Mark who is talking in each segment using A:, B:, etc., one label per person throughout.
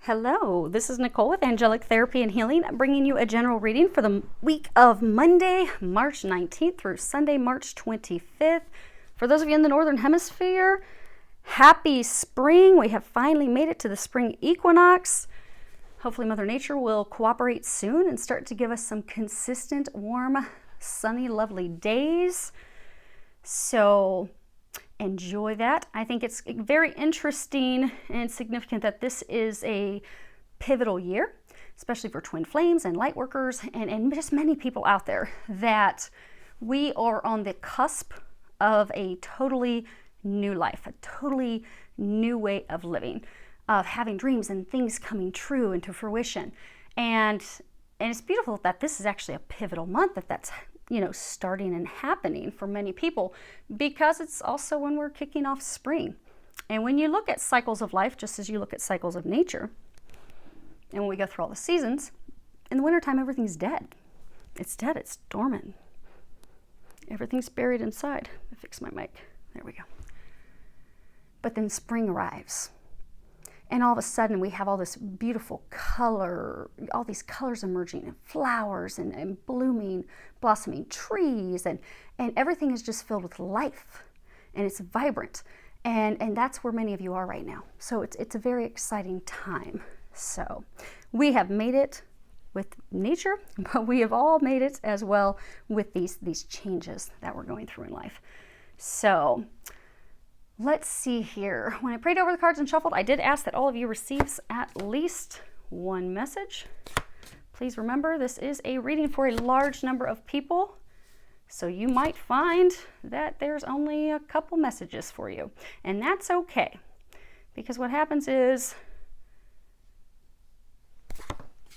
A: Hello, this is Nicole with Angelic Therapy and Healing, bringing you a general reading for the week of Monday, March 19th through Sunday, March 25th. For those of you in the Northern Hemisphere, happy spring. We have finally made it to the spring equinox. Hopefully Mother Nature will cooperate soon and start to give us some consistent, warm, sunny, lovely days. So enjoy that. I think it's very interesting and significant that this is a pivotal year, especially for twin flames and light workers and just many people out there, that we are on the cusp of a totally new life, a totally new way of living, of having dreams and things coming true into fruition. And it's beautiful that this is actually a pivotal month, that's starting and happening for many people, because it's also when we're kicking off spring. And when you look at cycles of life, just as you look at cycles of nature, and when we go through all the seasons, in the wintertime, everything's dead. It's dead, it's dormant. Everything's buried inside. I fixed my mic. There we go. But then spring arrives. And all of a sudden we have all this beautiful color, all these colors emerging, and flowers and blooming, blossoming trees, and everything is just filled with life, and it's vibrant. And that's where many of you are right now. So it's a very exciting time. So we have made it with nature, but we have all made it as well with these changes that we're going through in life. So let's see here. When I prayed over the cards and shuffled, I did ask that all of you receives at least one message. Please remember, this is a reading for a large number of people, so you might find that there's only a couple messages for you, and that's okay, because what happens is,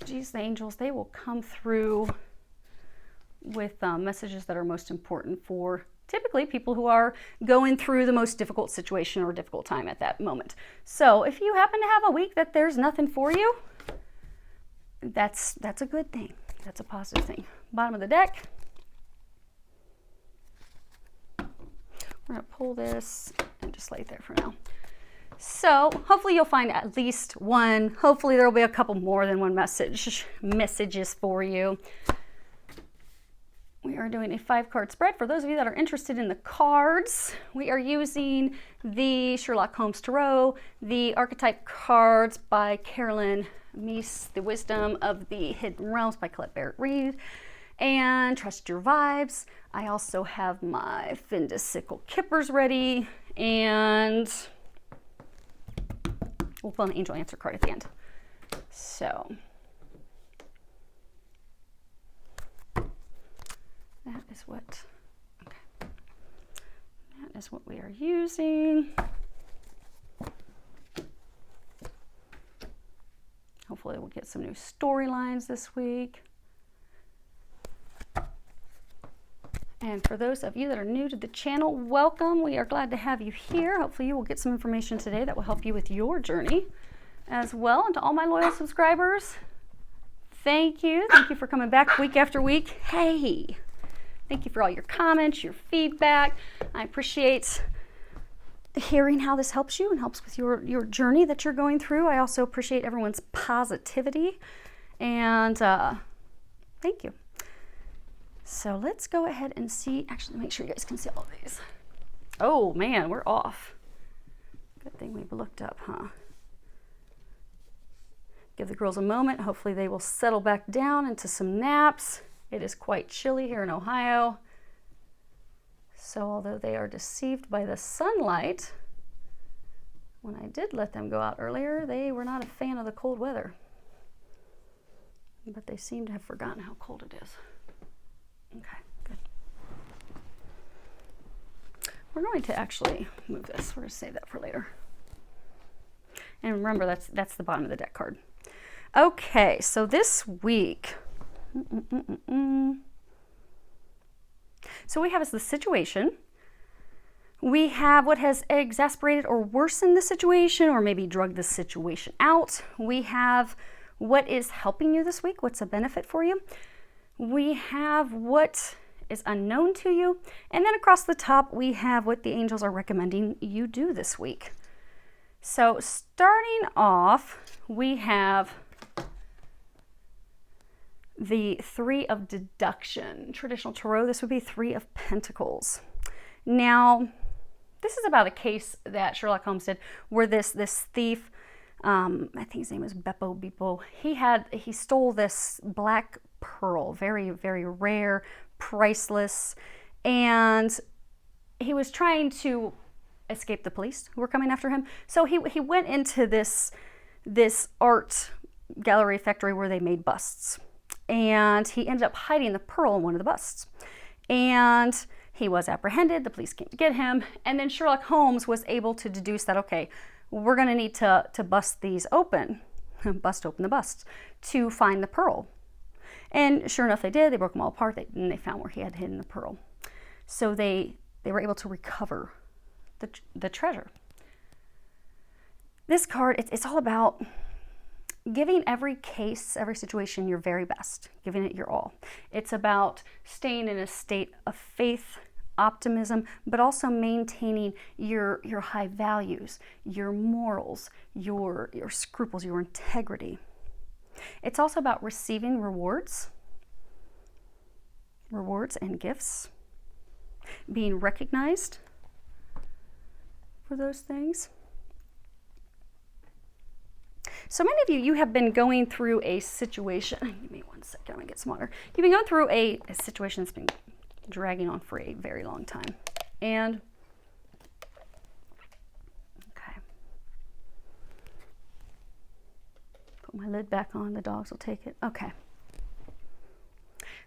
A: geez, the angels, they will come through with messages that are most important for typically people who are going through the most difficult situation or difficult time at that moment. So if you happen to have a week that there's nothing for you, that's a good thing. That's a positive thing. Bottom of the deck. We're going to pull this and just lay it there for now. So hopefully you'll find at least one. Hopefully there will be a couple more than one messages for you. We are doing a 5-card spread. For those of you that are interested in the cards, we are using the Sherlock Holmes Tarot, the Archetype cards by Carolyn Meese, The Wisdom of the Hidden Realms by Colette Barrett-Reed, and Trust Your Vibes. I also have my Findus Sickle Kippers ready, and we'll pull an angel answer card at the end. So that is what we are using. Hopefully we'll get some new storylines this week. And for those of you that are new to the channel, welcome. We are glad to have you here. Hopefully you will get some information today that will help you with your journey as well. And to all my loyal subscribers, thank you. Thank you for coming back week after week. Hey! Thank you for all your comments, your feedback. I appreciate hearing how this helps you and helps with your journey that you're going through. I also appreciate everyone's positivity, and thank you. So let's go ahead and see. Actually, make sure you guys can see all of these. Oh man, we're off. Good thing we looked up, huh? Give the girls a moment. Hopefully they will settle back down into some naps. It is quite chilly here in Ohio. So although they are deceived by the sunlight, when I did let them go out earlier, they were not a fan of the cold weather. But they seem to have forgotten how cold it is. Okay, good. We're going to actually move this. We're going to save that for later. And remember, that's the bottom of the deck card. Okay, so this week, so we have is the situation. We have what has exasperated or worsened the situation, or maybe drugged the situation out. We have what is helping you this week, what's a benefit for you. We have what is unknown to you. And then across the top, we have what the angels are recommending you do this week. So starting off we have the Three of Deduction. Traditional tarot, this would be Three of Pentacles. Now, this is about a case that Sherlock Holmes did where this thief, I think his name was Beppo Beppo, he stole this black pearl, very, very rare, priceless, and he was trying to escape the police who were coming after him. So he went into this art gallery factory where they made busts, and he ended up hiding the pearl in one of the busts, and he was apprehended. The police came to get him, and then Sherlock Holmes was able to deduce that, okay, we're going to need to bust these open, bust open the busts to find the pearl. And sure enough, they did. They broke them all apart, and they found where he had hidden the pearl. So they were able to recover the treasure. This card, it's all about giving every case, every situation your very best, giving it your all. It's about staying in a state of faith, optimism, but also maintaining your high values, your morals, your scruples, your integrity. It's also about receiving rewards and gifts, being recognized for those things. So many of you have been going through a situation. Give me 1 second, I'm gonna get some water. You've been going through a situation that's been dragging on for a very long time. And, okay. Put my lid back on, the dogs will take it. Okay.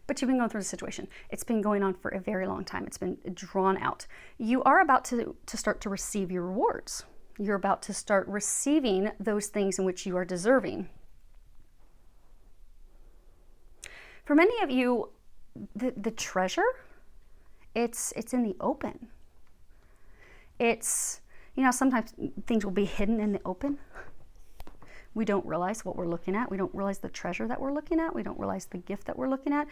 A: But you've been going through the situation. It's been going on for a very long time. It's been drawn out. You are about to start to receive your rewards. You're about to start receiving those things in which you are deserving. For many of you, the treasure, it's in the open. It's, sometimes things will be hidden in the open. We don't realize what we're looking at. We don't realize the treasure that we're looking at. We don't realize the gift that we're looking at.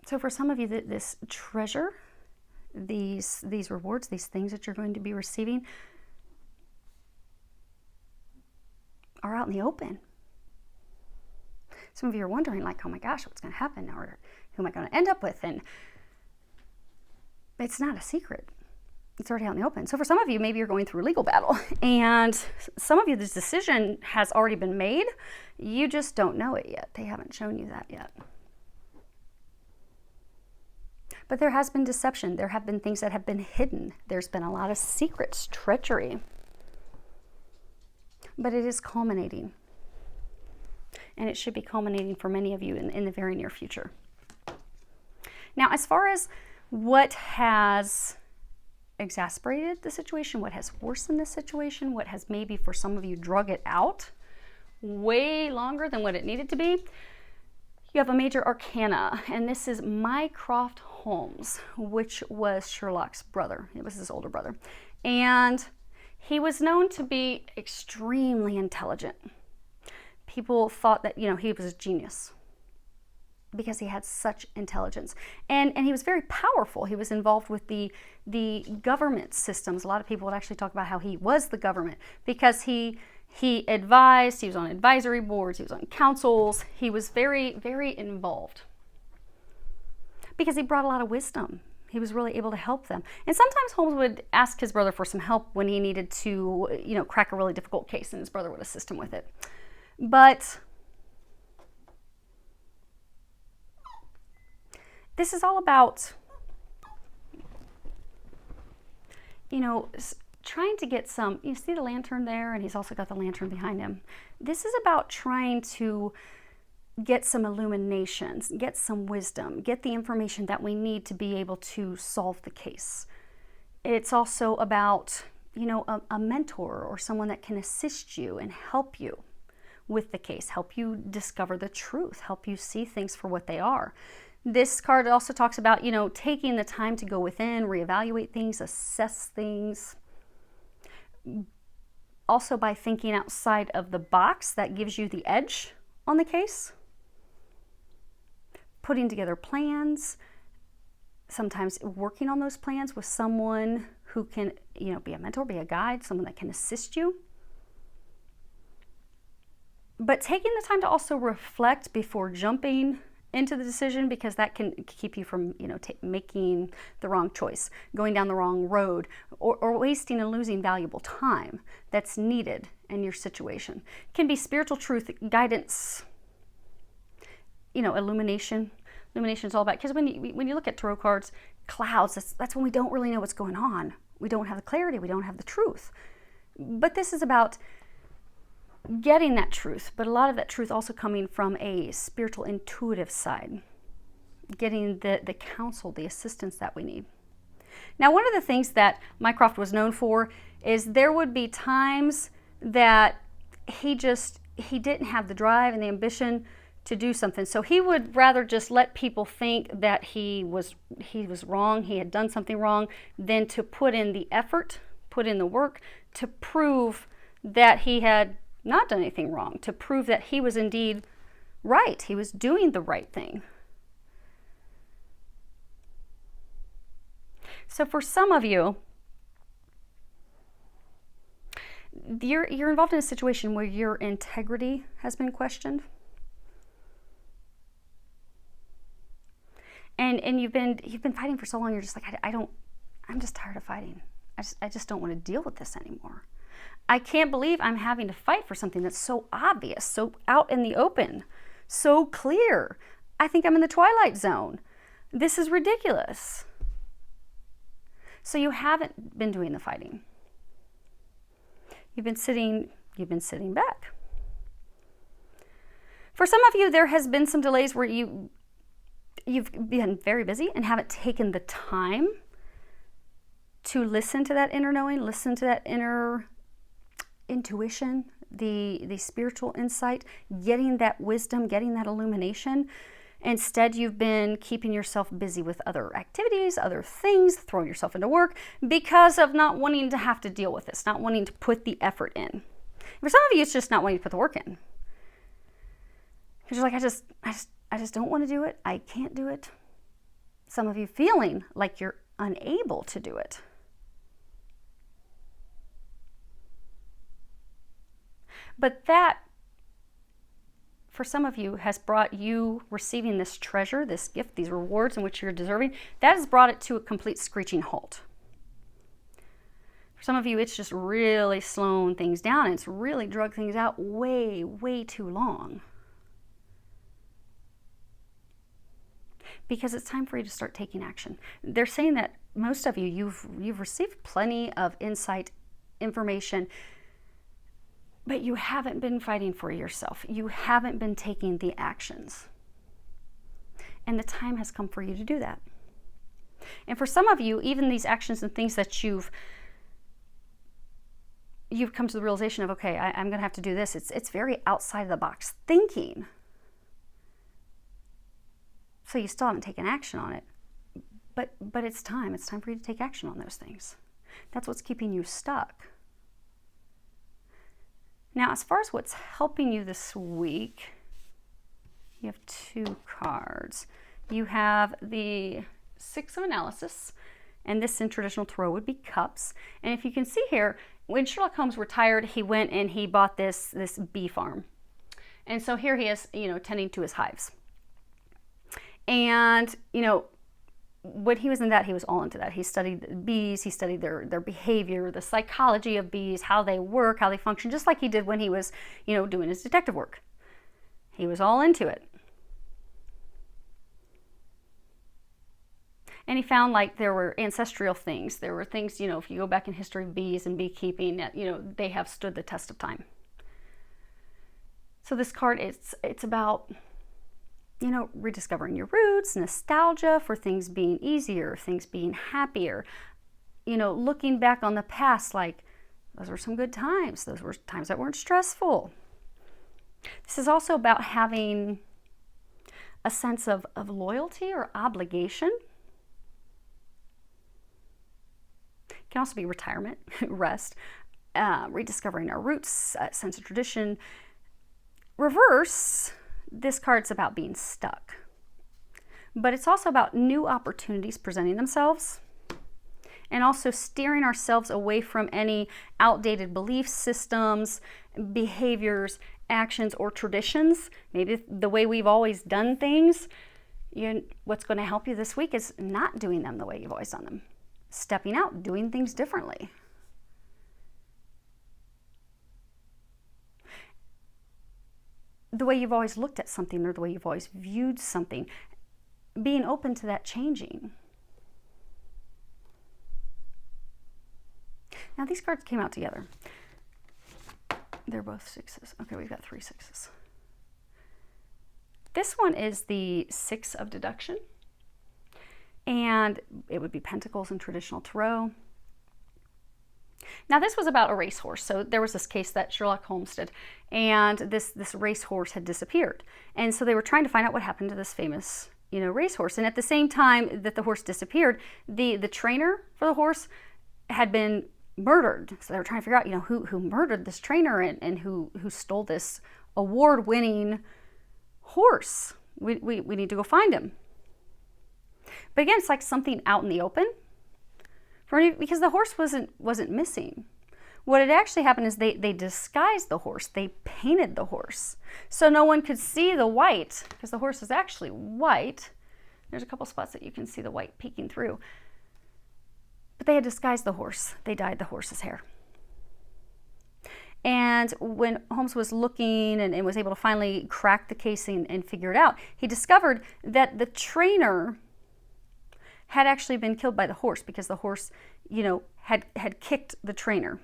A: So for some of you, this treasure, these rewards, these things that you're going to be receiving are out in the open. Some of you are wondering, like, oh my gosh, what's going to happen? Or who am I going to end up with? And it's not a secret. It's already out in the open. So for some of you, maybe you're going through a legal battle, and some of you, this decision has already been made. You just don't know it yet. They haven't shown you that yet. But there has been deception. There have been things that have been hidden. There's been a lot of secrets, treachery. But it is culminating. And it should be culminating for many of you in the very near future. Now, as far as what has exasperated the situation, what has worsened the situation, what has maybe for some of you drug it out way longer than what it needed to be, you have a major arcana, and this is Mycroft Holmes, which was Sherlock's brother. It was his older brother. And he was known to be extremely intelligent. People thought that, he was a genius because he had such intelligence. And he was very powerful. He was involved with the government systems. A lot of people would actually talk about how he was the government because he advised, he was on advisory boards, he was on councils. He was very, very involved because he brought a lot of wisdom. He was really able to help them. And sometimes Holmes would ask his brother for some help when he needed to, crack a really difficult case, and his brother would assist him with it. But this is all about, trying to get some, you see the lantern there, and he's also got the lantern behind him. This is about trying to get some illuminations, get some wisdom, get the information that we need to be able to solve the case. It's also about, a mentor or someone that can assist you and help you with the case, help you discover the truth, help you see things for what they are. This card also talks about, taking the time to go within, reevaluate things, assess things. Also by thinking outside of the box, that gives you the edge on the case. Putting together plans, sometimes working on those plans with someone who can, be a mentor, be a guide, someone that can assist you. But taking the time to also reflect before jumping into the decision, because that can keep you from, making the wrong choice, going down the wrong road, or wasting and losing valuable time that's needed in your situation. It can be spiritual truth, guidance, illumination. Illumination is all about, because when you look at tarot cards, clouds, that's when we don't really know what's going on. We don't have the clarity, we don't have the truth. But this is about getting that truth, but a lot of that truth also coming from a spiritual, intuitive side, getting the counsel, the assistance that we need. Now, one of the things that Mycroft was known for is there would be times that he didn't have the drive and the ambition to do something. So he would rather just let people think that he was wrong, he had done something wrong, than to put in the effort, put in the work to prove that he had not done anything wrong, to prove that he was indeed right. He was doing the right thing. So for some of you, you're involved in a situation where your integrity has been questioned. And you've been fighting for so long, you're just like, I'm just tired of fighting. I just don't want to deal with this anymore. I can't believe I'm having to fight for something that's so obvious, so out in the open, so clear. I think I'm in the twilight zone. This is ridiculous. So you haven't been doing the fighting. You've been sitting back. For some of you, there has been some delays where you've been very busy and haven't taken the time to listen to that inner knowing, listen to that inner intuition, the spiritual insight, getting that wisdom, getting that illumination. Instead, you've been keeping yourself busy with other activities, other things, throwing yourself into work because of not wanting to have to deal with this, not wanting to put the effort in. For some of you, it's just not wanting to put the work in. Because you're like, I just don't want to do it. I can't do it. Some of you feeling like you're unable to do it. But that, for some of you, has brought you receiving this treasure, this gift, these rewards in which you're deserving. That has brought it to a complete screeching halt. For some of you, it's just really slowing things down. And it's really drug things out way, way too long. Because it's time for you to start taking action. They're saying that most of you, you've received plenty of insight, information, but you haven't been fighting for yourself. You haven't been taking the actions. And the time has come for you to do that. And for some of you, even these actions and things that you've come to the realization of, okay, I'm going to have to do this. It's very outside of the box thinking. So you still haven't taken action on it. But it's time. It's time for you to take action on those things. That's what's keeping you stuck. Now, as far as what's helping you this week, you have two cards. You have the Six of Analysis, and this in traditional tarot would be Cups. And if you can see here, when Sherlock Holmes retired, he went and he bought this bee farm. And so here he is, tending to his hives. And, when he was in that, he was all into that. He studied bees, he studied their behavior, the psychology of bees, how they work, how they function, just like he did when he was, doing his detective work. He was all into it. And he found like there were ancestral things. There were things, if you go back in history of bees and beekeeping, they have stood the test of time. So this card, it's about rediscovering your roots, nostalgia for things being easier, things being happier, looking back on the past like those were some good times. Those were times that weren't stressful. This is also about having a sense of loyalty or obligation. It can also be retirement, rest, rediscovering our roots, sense of tradition. Reverse, this card's about being stuck, but it's also about new opportunities presenting themselves and also steering ourselves away from any outdated belief systems, behaviors, actions, or traditions. Maybe the way we've always done things. What's going to help you this week is not doing them the way you've always done them. Stepping out, doing things differently. The way you've always looked at something or the way you've always viewed something. Being open to that changing. Now these cards came out together. They're both sixes. Okay, we've got 3 sixes. This one is the 6 of deduction. And it would be pentacles in traditional tarot. Now this was about a racehorse. So there was this case that Sherlock Holmes did, and this racehorse had disappeared. And so they were trying to find out what happened to this famous, racehorse. And at the same time that the horse disappeared, the trainer for the horse had been murdered. So they were trying to figure out, who murdered this trainer and who stole this award-winning horse. We need to go find him. But again, it's like something out in the open. Because the horse wasn't missing. What had actually happened is they disguised the horse. They painted the horse. So no one could see the white, because the horse is actually white. There's a couple spots that you can see the white peeking through. But they had disguised the horse. They dyed the horse's hair. And when Holmes was looking and was able to finally crack the case and figure it out, he discovered that the trainer had actually been killed by the horse, because the horse, had kicked the trainer.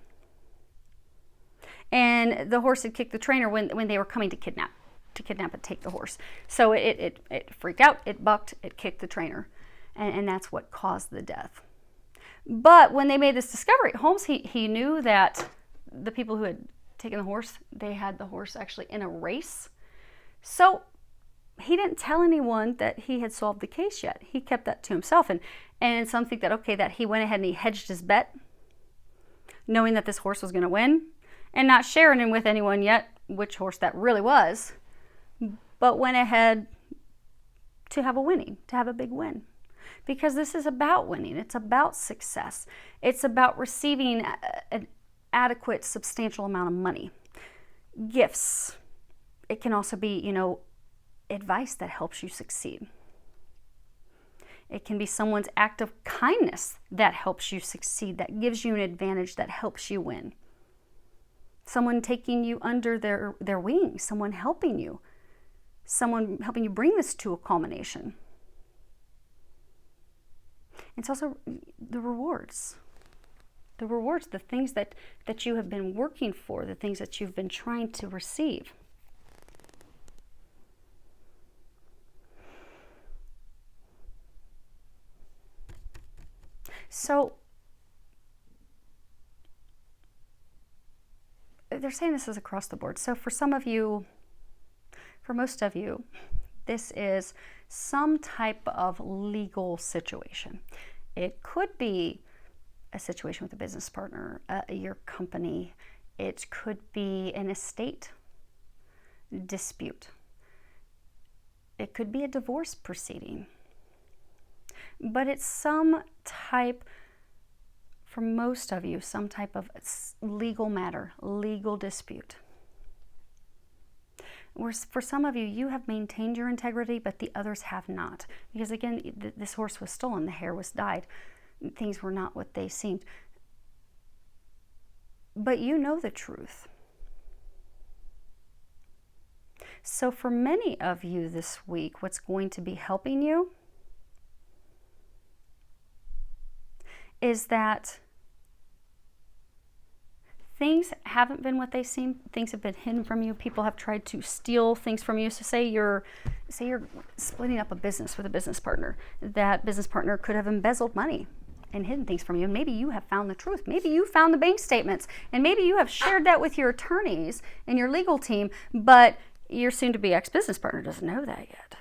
A: And the horse had kicked the trainer when they were coming to kidnap and take the horse. So it freaked out, it bucked, it kicked the trainer. And that's what caused the death. But when they made this discovery, Holmes, he knew that the people who had taken the horse, they had the horse actually in a race. So he didn't tell anyone that he had solved the case yet. He kept that to himself. And some think that he went ahead and he hedged his bet, knowing that this horse was going to win, and not sharing it with anyone yet which horse that really was, but went ahead to have a big win. Because this is about winning. It's about success. It's about receiving an adequate, substantial amount of money. Gifts. It can also be, advice that helps you succeed. It can be someone's act of kindness that helps you succeed, that gives you an advantage, that helps you win. Someone taking you under their wing, someone helping you bring this to a culmination. It's also the rewards. The things that you have been working for, the things that you've been trying to receive. So they're saying this is across the board. So for some of you, for most of you, this is some type of legal situation. It could be a situation with a business partner, your company. It could be an estate dispute. It could be a divorce proceeding. But it's some type, for most of you, some type of legal matter, legal dispute. Whereas for some of you, you have maintained your integrity, but the others have not. Because again, this horse was stolen, the hair was dyed, things were not what they seemed. But you know the truth. So for many of you this week, what's going to be helping you is that things haven't been what they seem. Things have been hidden from you. People have tried to steal things from you. So say you're splitting up a business with a business partner. That business partner could have embezzled money and hidden things from you. And maybe you have found the truth. Maybe you found the bank statements. And maybe you have shared that with your attorneys and your legal team, but your soon-to-be ex-business partner doesn't know that yet.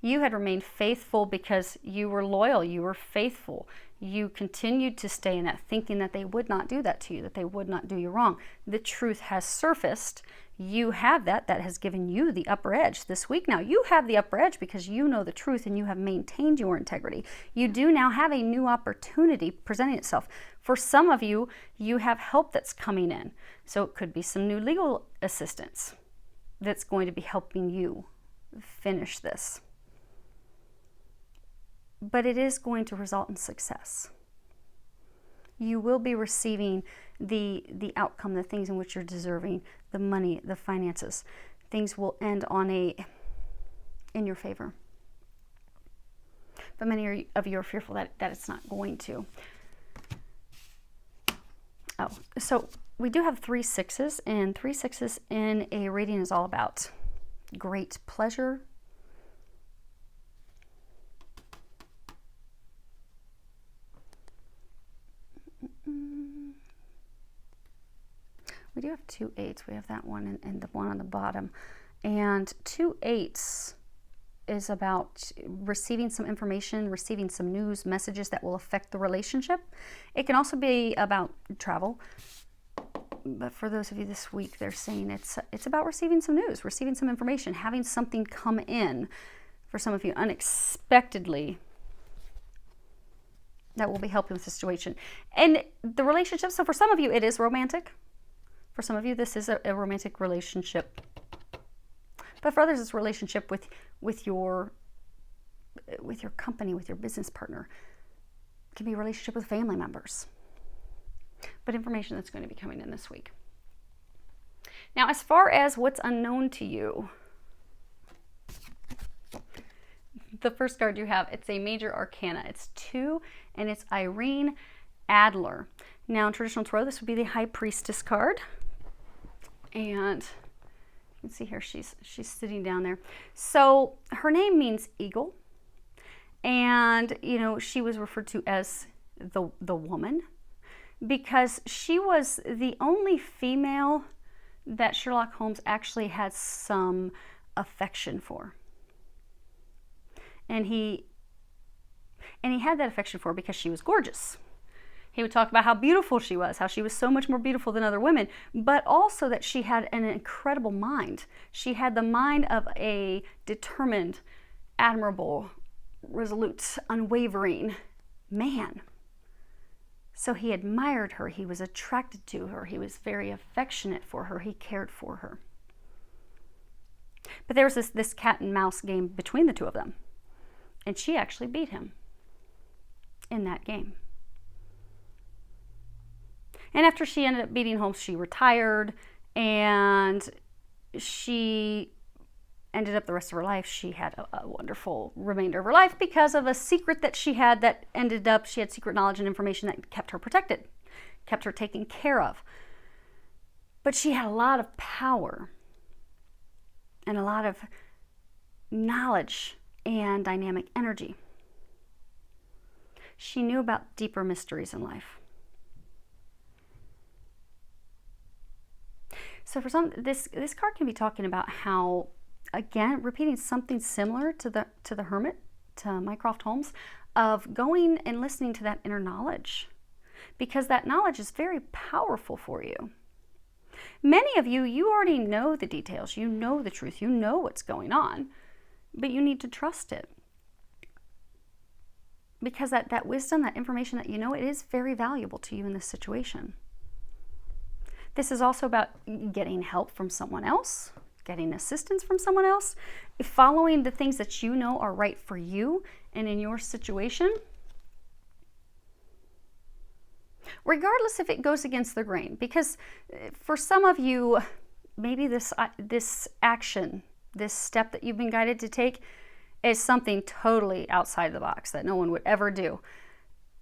A: You had remained faithful because you were loyal. You were faithful. You continued to stay in that, thinking that they would not do that to you, that they would not do you wrong. The truth has surfaced. you have that has given you the upper edge this week. Now you have the upper edge because you know the truth and you have maintained your integrity. You do now have a new opportunity presenting itself. For some of you, you have help that's coming in. So it could be some new legal assistance that's going to be helping you finish this. But it is going to result in success. You will be receiving the outcome, the things in which you're deserving, the money, the finances. Things will end in your favor. But many of you are fearful that it's not going to. Oh, so we do have 3 6s, and 3 6s in a reading is all about great pleasure, we do have 2 8s. We have that one and the one on the bottom. And 2 8s is about receiving some information, receiving some news, messages that will affect the relationship. It can also be about travel. But for those of you this week, they're saying it's about receiving some news, receiving some information, having something come in for some of you unexpectedly that will be helping with the situation. And the relationship, so for some of you, it is romantic. For some of you, this is a romantic relationship. But for others, it's a relationship with your company, with your business partner. It can be a relationship with family members. But information that's going to be coming in this week. Now, as far as what's unknown to you, the first card you have, it's a major arcana. It's 2, and it's Irene Adler. Now, in traditional tarot, this would be the High Priestess card. And you can see here, she's sitting down there. So her name means eagle. And, she was referred to as the woman because she was the only female that Sherlock Holmes actually had some affection for. And he had that affection for because she was gorgeous. He would talk about how beautiful she was, how she was so much more beautiful than other women, but also that she had an incredible mind. She had the mind of a determined, admirable, resolute, unwavering man. So he admired her. He was attracted to her. He was very affectionate for her. He cared for her. But there was this cat and mouse game between the two of them. And she actually beat him in that game. And after she ended up beating Holmes, she retired, and she ended up the rest of her life. She had a wonderful remainder of her life because of a secret that she had that ended up, she had secret knowledge and information that kept her protected, kept her taken care of. But she had a lot of power and a lot of knowledge and dynamic energy. She knew about deeper mysteries in life. So for some, this card can be talking about how, again, repeating something similar to the Hermit, to Mycroft Holmes, of going and listening to that inner knowledge, because that knowledge is very powerful for you. Many of you already know the details, you know the truth, you know what's going on, but you need to trust it. Because that wisdom, that information that you know, it is very valuable to you in this situation. This is also about getting help from someone else, getting assistance from someone else, following the things that you know are right for you and in your situation, regardless if it goes against the grain. Because for some of you, maybe this action, this step that you've been guided to take is something totally outside the box that no one would ever do.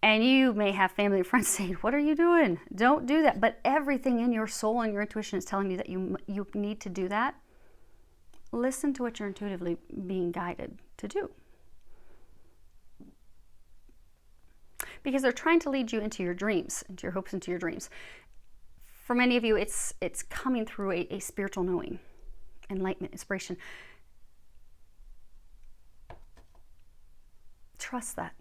A: And you may have family and friends saying, what are you doing? Don't do that. But everything in your soul and your intuition is telling you that you need to do that. Listen to what you're intuitively being guided to do. Because they're trying to lead you into your dreams, into your hopes, into your dreams. For many of you, it's coming through a spiritual knowing, enlightenment, inspiration. Trust that.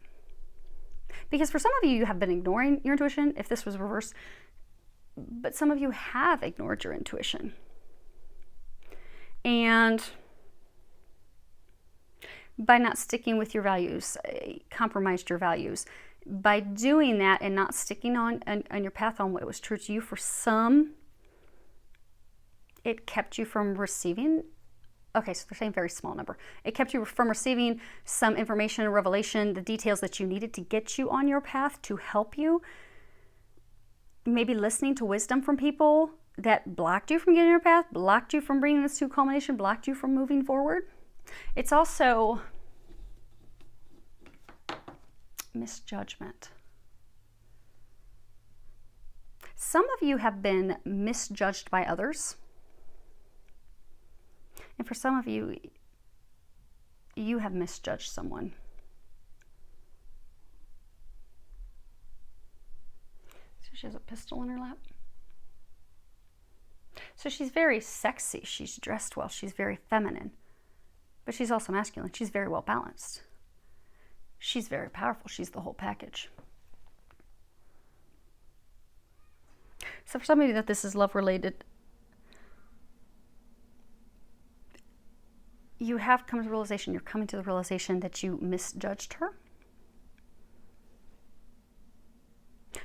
A: Because for some of you, you have been ignoring your intuition, if this was reversed, but some of you have ignored your intuition. And by not sticking with your values, compromised your values. By doing that and not sticking on your path on what was true to you, for some, it kept you from receiving. Okay, so they're saying very small number. It kept you from receiving some information and revelation, the details that you needed to get you on your path, to help you. Maybe listening to wisdom from people that blocked you from getting your path, blocked you from bringing this to culmination, blocked you from moving forward. It's also misjudgment. Some of you have been misjudged by others. And for some of you, you have misjudged someone. So she has a pistol in her lap. So she's very sexy. She's dressed well. She's very feminine. But she's also masculine. She's very well balanced. She's very powerful. She's the whole package. So for some of you that this is love related, you have come to the realization, you're coming to the realization that you misjudged her.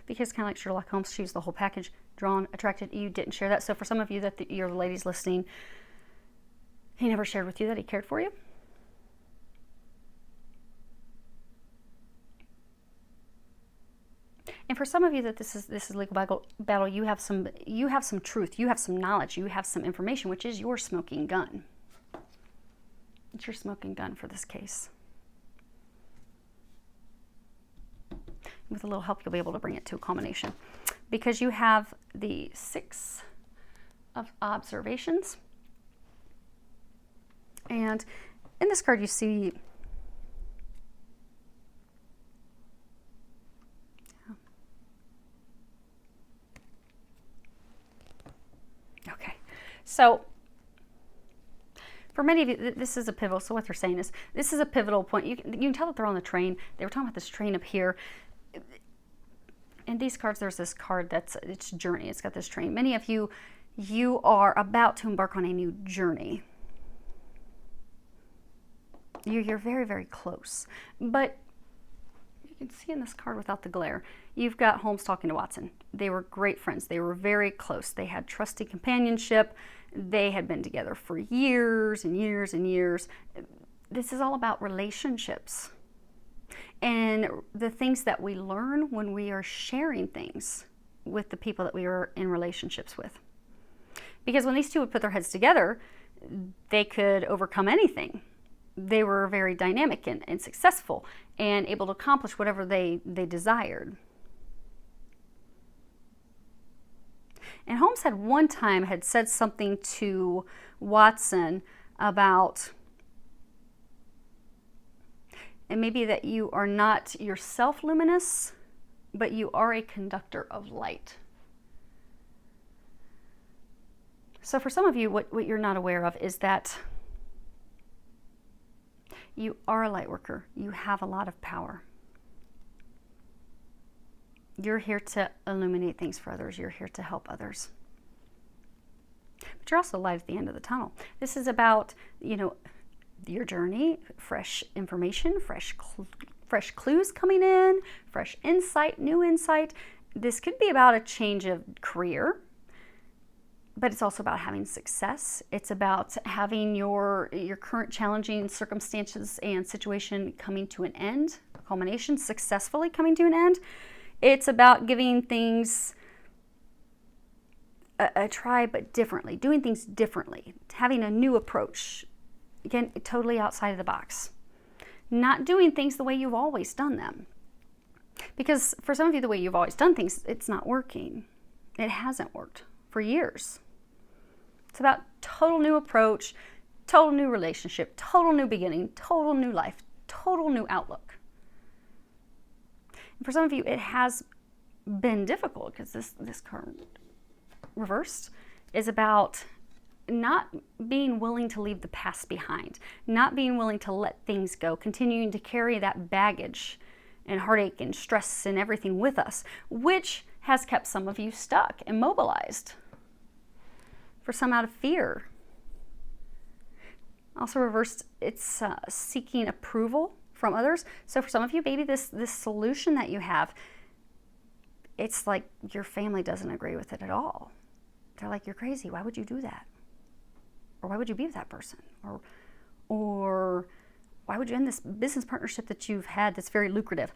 A: Because kind of like Sherlock Holmes, she was the whole package, drawn, attracted. You didn't share that. So for some of you that your ladies listening, he never shared with you that he cared for you. And for some of you that this is legal battle, you have some truth, you have some knowledge, you have some information, which is your smoking gun. It's your smoking gun for this case. With a little help, you'll be able to bring it to a culmination, because you have the 6 of observations. And in this card, you see okay, so for many of you, this is a pivotal. So what they're saying is, this is a pivotal point. You can tell that they're on the train. They were talking about this train up here. In these cards, there's this card it's journey. It's got this train. Many of you, you are about to embark on a new journey. You're very, very close. But you can see in this card without the glare, you've got Holmes talking to Watson. They were great friends. They were very close. They had trusty companionship. They had been together for years and years and years. This is all about relationships and the things that we learn when we are sharing things with the people that we are in relationships with. Because when these two would put their heads together, they could overcome anything. They were very dynamic and successful and able to accomplish whatever they desired. And Holmes had one time had said something to Watson about, and maybe that you are not yourself luminous, but you are a conductor of light. So for some of you, what you're not aware of is that you are a light worker. You have a lot of power. You're here to illuminate things for others. You're here to help others. But you're also light at the end of the tunnel. This is about, your journey, fresh information, fresh clues coming in, fresh insight, new insight. This could be about a change of career, but it's also about having success. It's about having your current challenging circumstances and situation coming to an end, a culmination, successfully coming to an end. It's about giving things a try, but differently, doing things differently, having a new approach. Again, totally outside of the box. Not doing things the way you've always done them. Because for some of you, the way you've always done things, it's not working. It hasn't worked for years. It's about total new approach, total new relationship, total new beginning, total new life, total new outlook. And for some of you, it has been difficult because this card reversed is about not being willing to leave the past behind, not being willing to let things go, continuing to carry that baggage and heartache and stress and everything with us, which has kept some of you stuck, immobilized. For some, out of fear. Also reversed, it's seeking approval from others. So for some of you, maybe this solution that you have, it's like your family doesn't agree with it at all. They're like, you're crazy. Why would you do that? Or why would you be with that person? Or why would you end this business partnership that you've had that's very lucrative?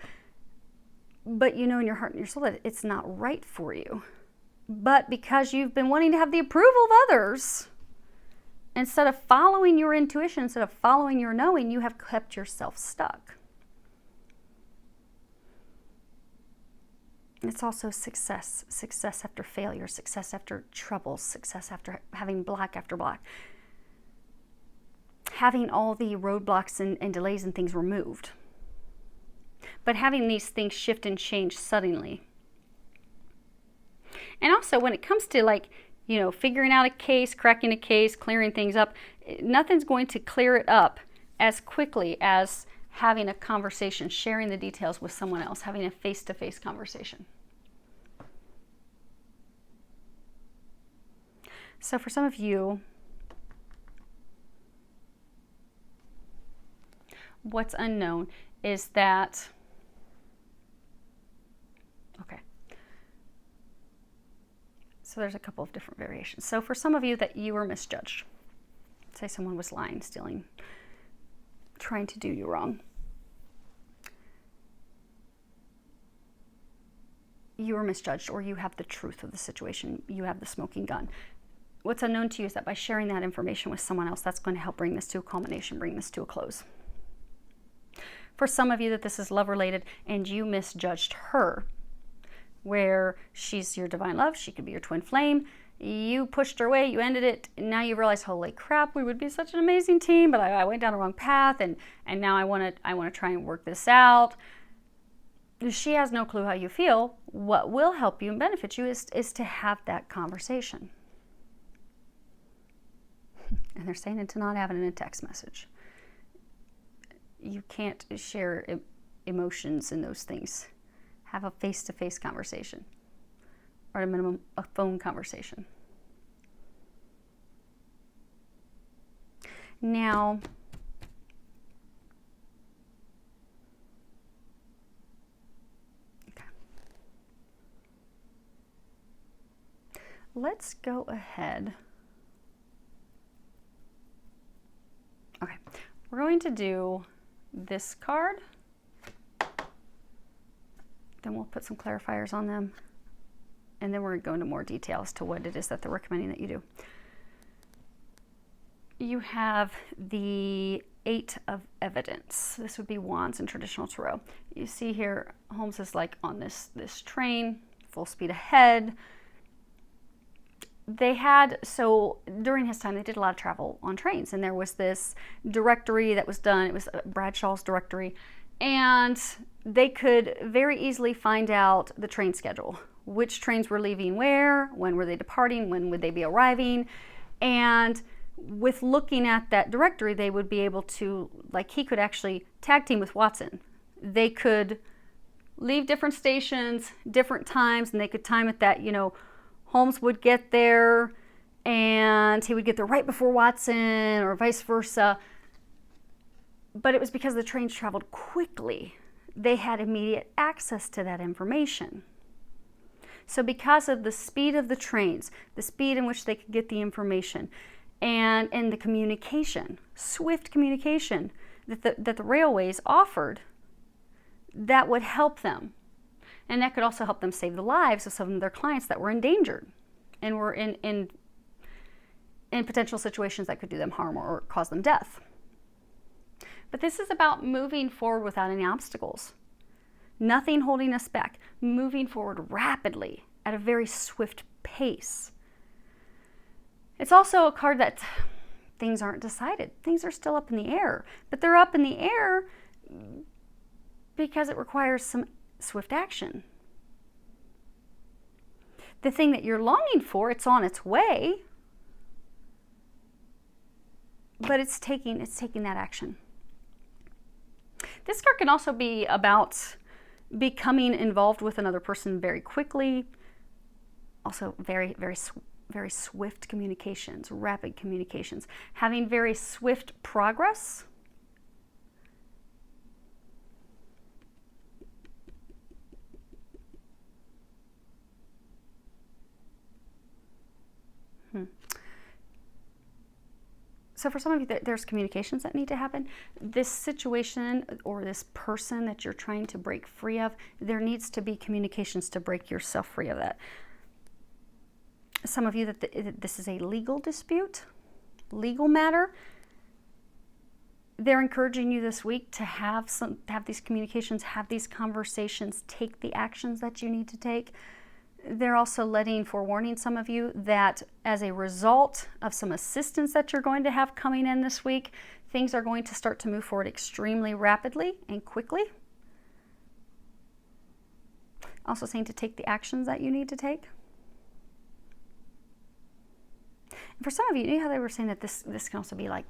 A: But you know in your heart and your soul that it's not right for you. But because you've been wanting to have the approval of others, instead of following your intuition, instead of following your knowing, you have kept yourself stuck. It's also success after failure, success after trouble, success after having block after block. Having all the roadblocks and delays and things removed. But having these things shift and change suddenly. And also when it comes to like, you know, figuring out a case, cracking a case, clearing things up, nothing's going to clear it up as quickly as having a conversation, sharing the details with someone else, having a face-to-face conversation. So for some of you, what's unknown is that, okay, so there's a couple of different variations. So for some of you that you were misjudged, say someone was lying, stealing, trying to do you wrong. You were misjudged, or you have the truth of the situation. You have the smoking gun. What's unknown to you is that by sharing that information with someone else, that's going to help bring this to a culmination, bring this to a close. For some of you that this is love related and you misjudged her, where she's your divine love, she could be your twin flame, you pushed her away, you ended it, and now you realize, holy crap, we would be such an amazing team, but I went down the wrong path, and now I want to try and work this out. She has no clue how you feel. What will help you and benefit you is to have that conversation. And they're saying it to not have it in a text message. You can't share emotions and those things. Have a face-to-face conversation, or at a minimum, a phone conversation. Now, okay. Let's go ahead. Okay, we're going to do this card. Then we'll put some clarifiers on them. And then we're going to go into more detail as to what it is that they're recommending that you do. You have the 8 of Evidence. This would be Wands in traditional tarot. You see here, Holmes is like on this train, full speed ahead. They had, so during his time, they did a lot of travel on trains. And there was this directory that was done. It was Bradshaw's directory. And they could very easily find out the train schedule. Which trains were leaving where, when were they departing, when would they be arriving. And with looking at that directory, they would be able to, like he could actually tag team with Watson. They could leave different stations, different times, and they could time it that, you know, Holmes would get there and he would get there right before Watson or vice versa. But it was because the trains traveled quickly. They had immediate access to that information. So because of the speed of the trains, the speed in which they could get the information, and the communication, swift communication that the railways offered, that would help them. And that could also help them save the lives of some of their clients that were endangered and were in potential situations that could do them harm or cause them death. But this is about moving forward without any obstacles. Nothing holding us back. Moving forward rapidly at a very swift pace. It's also a card that things aren't decided. Things are still up in the air. But they're up in the air because it requires some swift action. The thing that you're longing for, it's on its way. But it's taking that action. This card can also be about becoming involved with another person very quickly. Also very, very very swift communications, rapid communications, having very swift progress. So for some of you, there's communications that need to happen. This situation or this person that you're trying to break free of, there needs to be communications to break yourself free of that. Some of you, this is a legal dispute, legal matter. They're encouraging you this week to have these communications, have these conversations, take the actions that you need to take. They're also forewarning some of you that as a result of some assistance that you're going to have coming in this week, things are going to start to move forward extremely rapidly and quickly. Also saying to take the actions that you need to take. And for some of you, how they were saying that this can also be like,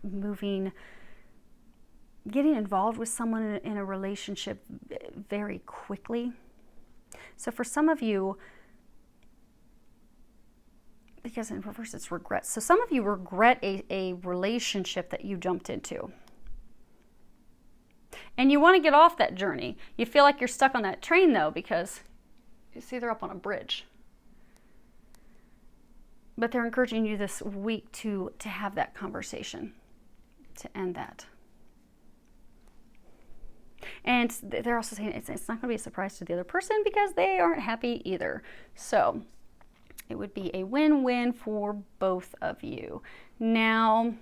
A: moving, getting involved with someone in a relationship very quickly. So for some of you, because in reverse it's regret. So some of you regret a relationship that you jumped into. And you want to get off that journey. You feel like you're stuck on that train though, because you see they're up on a bridge. But they're encouraging you this week to have that conversation, to end that. And they're also saying it's not going to be a surprise to the other person because they aren't happy either. So it would be a win-win for both of you. Now,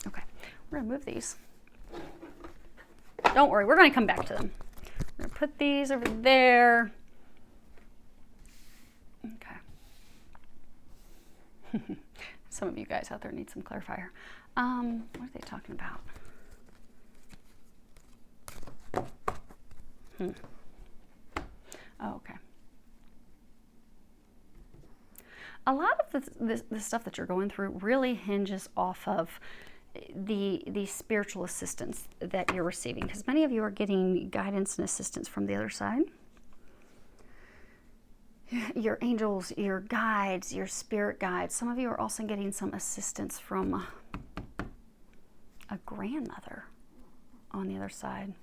A: okay, we're going to move these. Don't worry, we're going to come back to them. We're going to put these over there. Okay. Some of you guys out there need some clarifier. What are they talking about? Oh, okay. A lot of the stuff that you're going through really hinges off of the spiritual assistance that you're receiving, because many of you are getting guidance and assistance from the other side. Your angels, your guides, your spirit guides. Some of you are also getting some assistance from a grandmother on the other side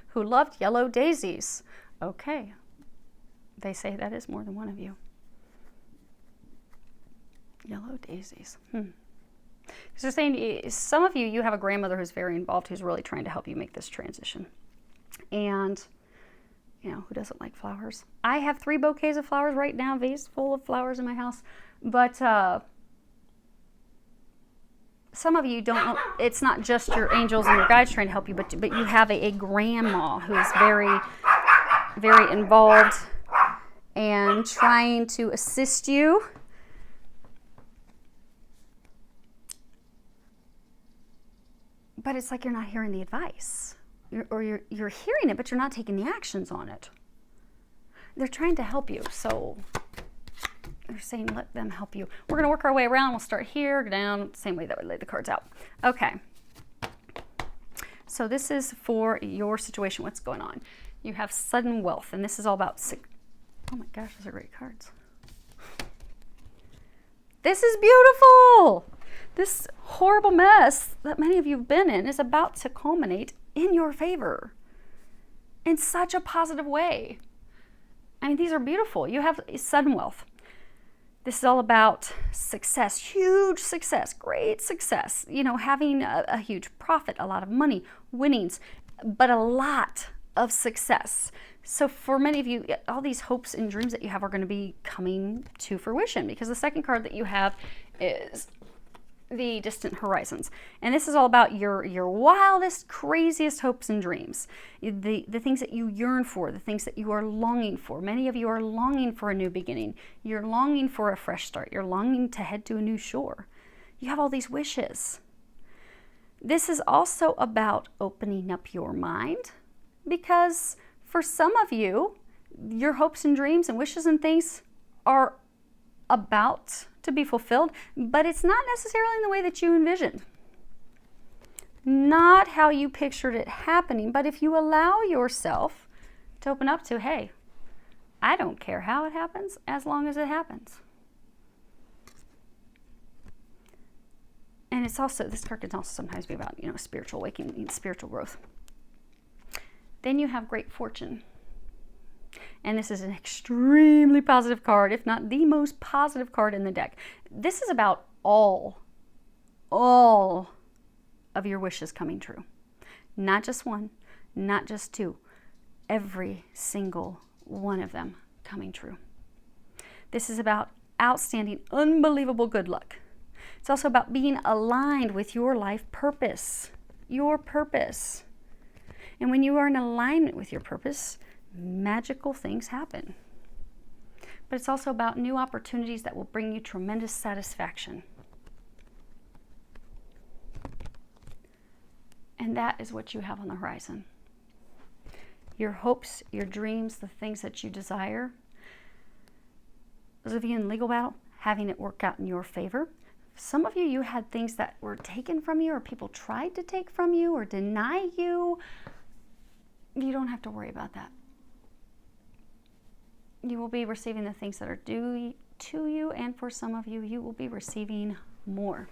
A: who loved yellow daisies. Okay. They say that is more than one of you. Yellow daisies. Because they're saying some of you have a grandmother who's very involved, who's really trying to help you make this transition. And who doesn't like flowers? I have 3 bouquets of flowers right now, vase full of flowers in my house. But some of you don't, it's not just your angels and your guides trying to help you, but you have a grandma who is very, very involved and trying to assist you. But it's like you're not hearing the advice. You're hearing it, but you're not taking the actions on it. They're trying to help you, so they're saying let them help you. We're going to work our way around. We'll start here, go down, same way that we laid the cards out. Okay. So this is for your situation. What's going on? You have sudden wealth, and this is all about oh my gosh, those are great cards. This is beautiful. This horrible mess that many of you have been in is about to culminate in your favor in such a positive way. I mean, these are beautiful. You have sudden wealth. This is all about success, huge success, great success, having a huge profit, a lot of money, winnings, but a lot of success. So for many of you, all these hopes and dreams that you have are going to be coming to fruition, because the second card that you have is the distant horizons. And this is all about your wildest, craziest hopes and dreams. The things that you yearn for, the things that you are longing for. Many of you are longing for a new beginning. You're longing for a fresh start. You're longing to head to a new shore. You have all these wishes. This is also about opening up your mind, because for some of you, your hopes and dreams and wishes and things are about to be fulfilled, but it's not necessarily in the way that you envisioned. not how you pictured it happening. But if you allow yourself to open up to, hey, I don't care how it happens as long as it happens. And it's also, this card can also sometimes be about, spiritual awakening, spiritual growth. Then you have great fortune. And this is an extremely positive card, if not the most positive card in the deck. This is about all of your wishes coming true. Not just one, not just two. Every single one of them coming true. This is about outstanding, unbelievable good luck. It's also about being aligned with your life purpose. Your purpose. And when you are in alignment with your purpose, magical things happen. But it's also about new opportunities that will bring you tremendous satisfaction. And that is what you have on the horizon. Your hopes, your dreams, the things that you desire. Those of you in legal battle, having it work out in your favor. Some of you, you had things that were taken from you, or people tried to take from you or deny you. You don't have to worry about that. You will be receiving the things that are due to you, and for some of you, you will be receiving more.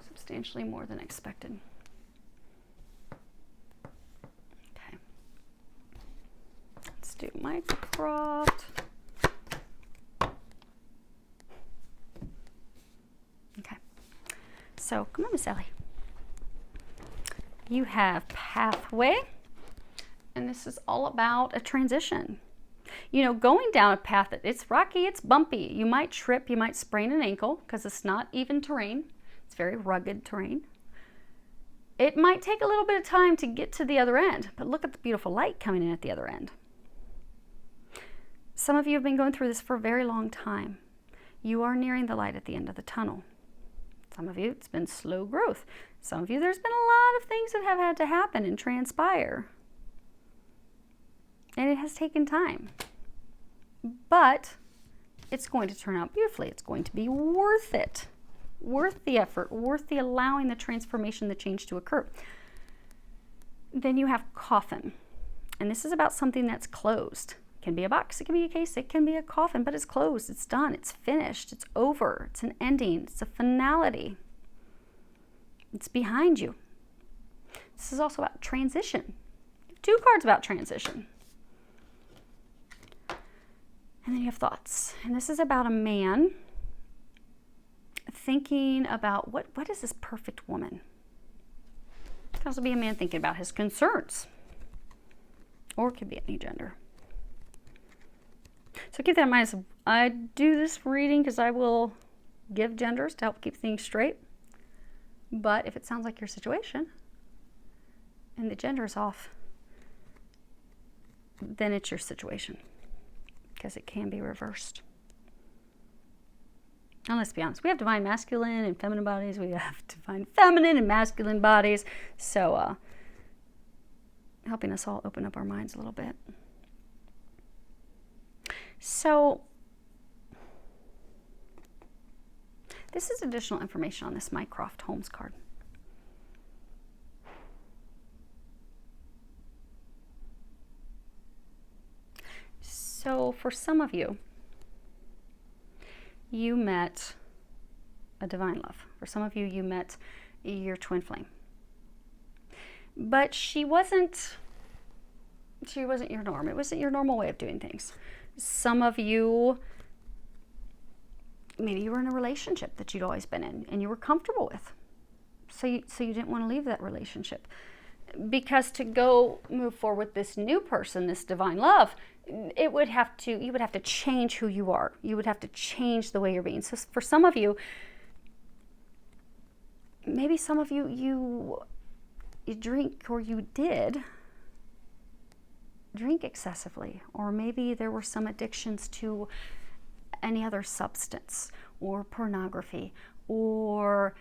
A: Substantially more than expected. Okay. Let's do Mycroft. Okay. So, come on, Miss Ellie. You have Pathway, and this is all about a transition. Going down a path that it's rocky, it's bumpy. You might trip, you might sprain an ankle because it's not even terrain. It's very rugged terrain. It might take a little bit of time to get to the other end, but look at the beautiful light coming in at the other end. Some of you have been going through this for a very long time. You are nearing the light at the end of the tunnel. Some of you, it's been slow growth. Some of you, there's been a lot of things that have had to happen and transpire. And it has taken time. But it's going to turn out beautifully. It's going to be worth it. Worth the effort, worth the allowing the transformation, the change to occur. Then you have Coffin. And this is about something that's closed. It can be a box, it can be a case, it can be a coffin, but it's closed, it's done, it's finished, it's over, it's an ending, it's a finality. It's behind you. This is also about transition. Two cards about transition. And then you have Thoughts. And this is about a man thinking about what is this perfect woman? It can also be a man thinking about his concerns. Or it could be any gender. So keep that in mind. I do this reading because I will give genders to help keep things straight. But if it sounds like your situation and the gender is off, then it's your situation. Because it can be reversed. And let's be honest, we have divine masculine and feminine bodies. We have divine feminine and masculine bodies. So helping us all open up our minds a little bit. So this is additional information on this Mycroft Holmes card. So for some of you, you met a divine love. For some of you, you met your twin flame. But she wasn't your norm. It wasn't your normal way of doing things. Some of you, maybe you were in a relationship that you'd always been in and you were comfortable with. So you didn't want to leave that relationship. Because to go move forward with this new person, this divine love, you would have to change who you are. You would have to change the way you're being. So for some of you, maybe some of you drink, or you did drink excessively, or maybe there were some addictions to any other substance or pornography, or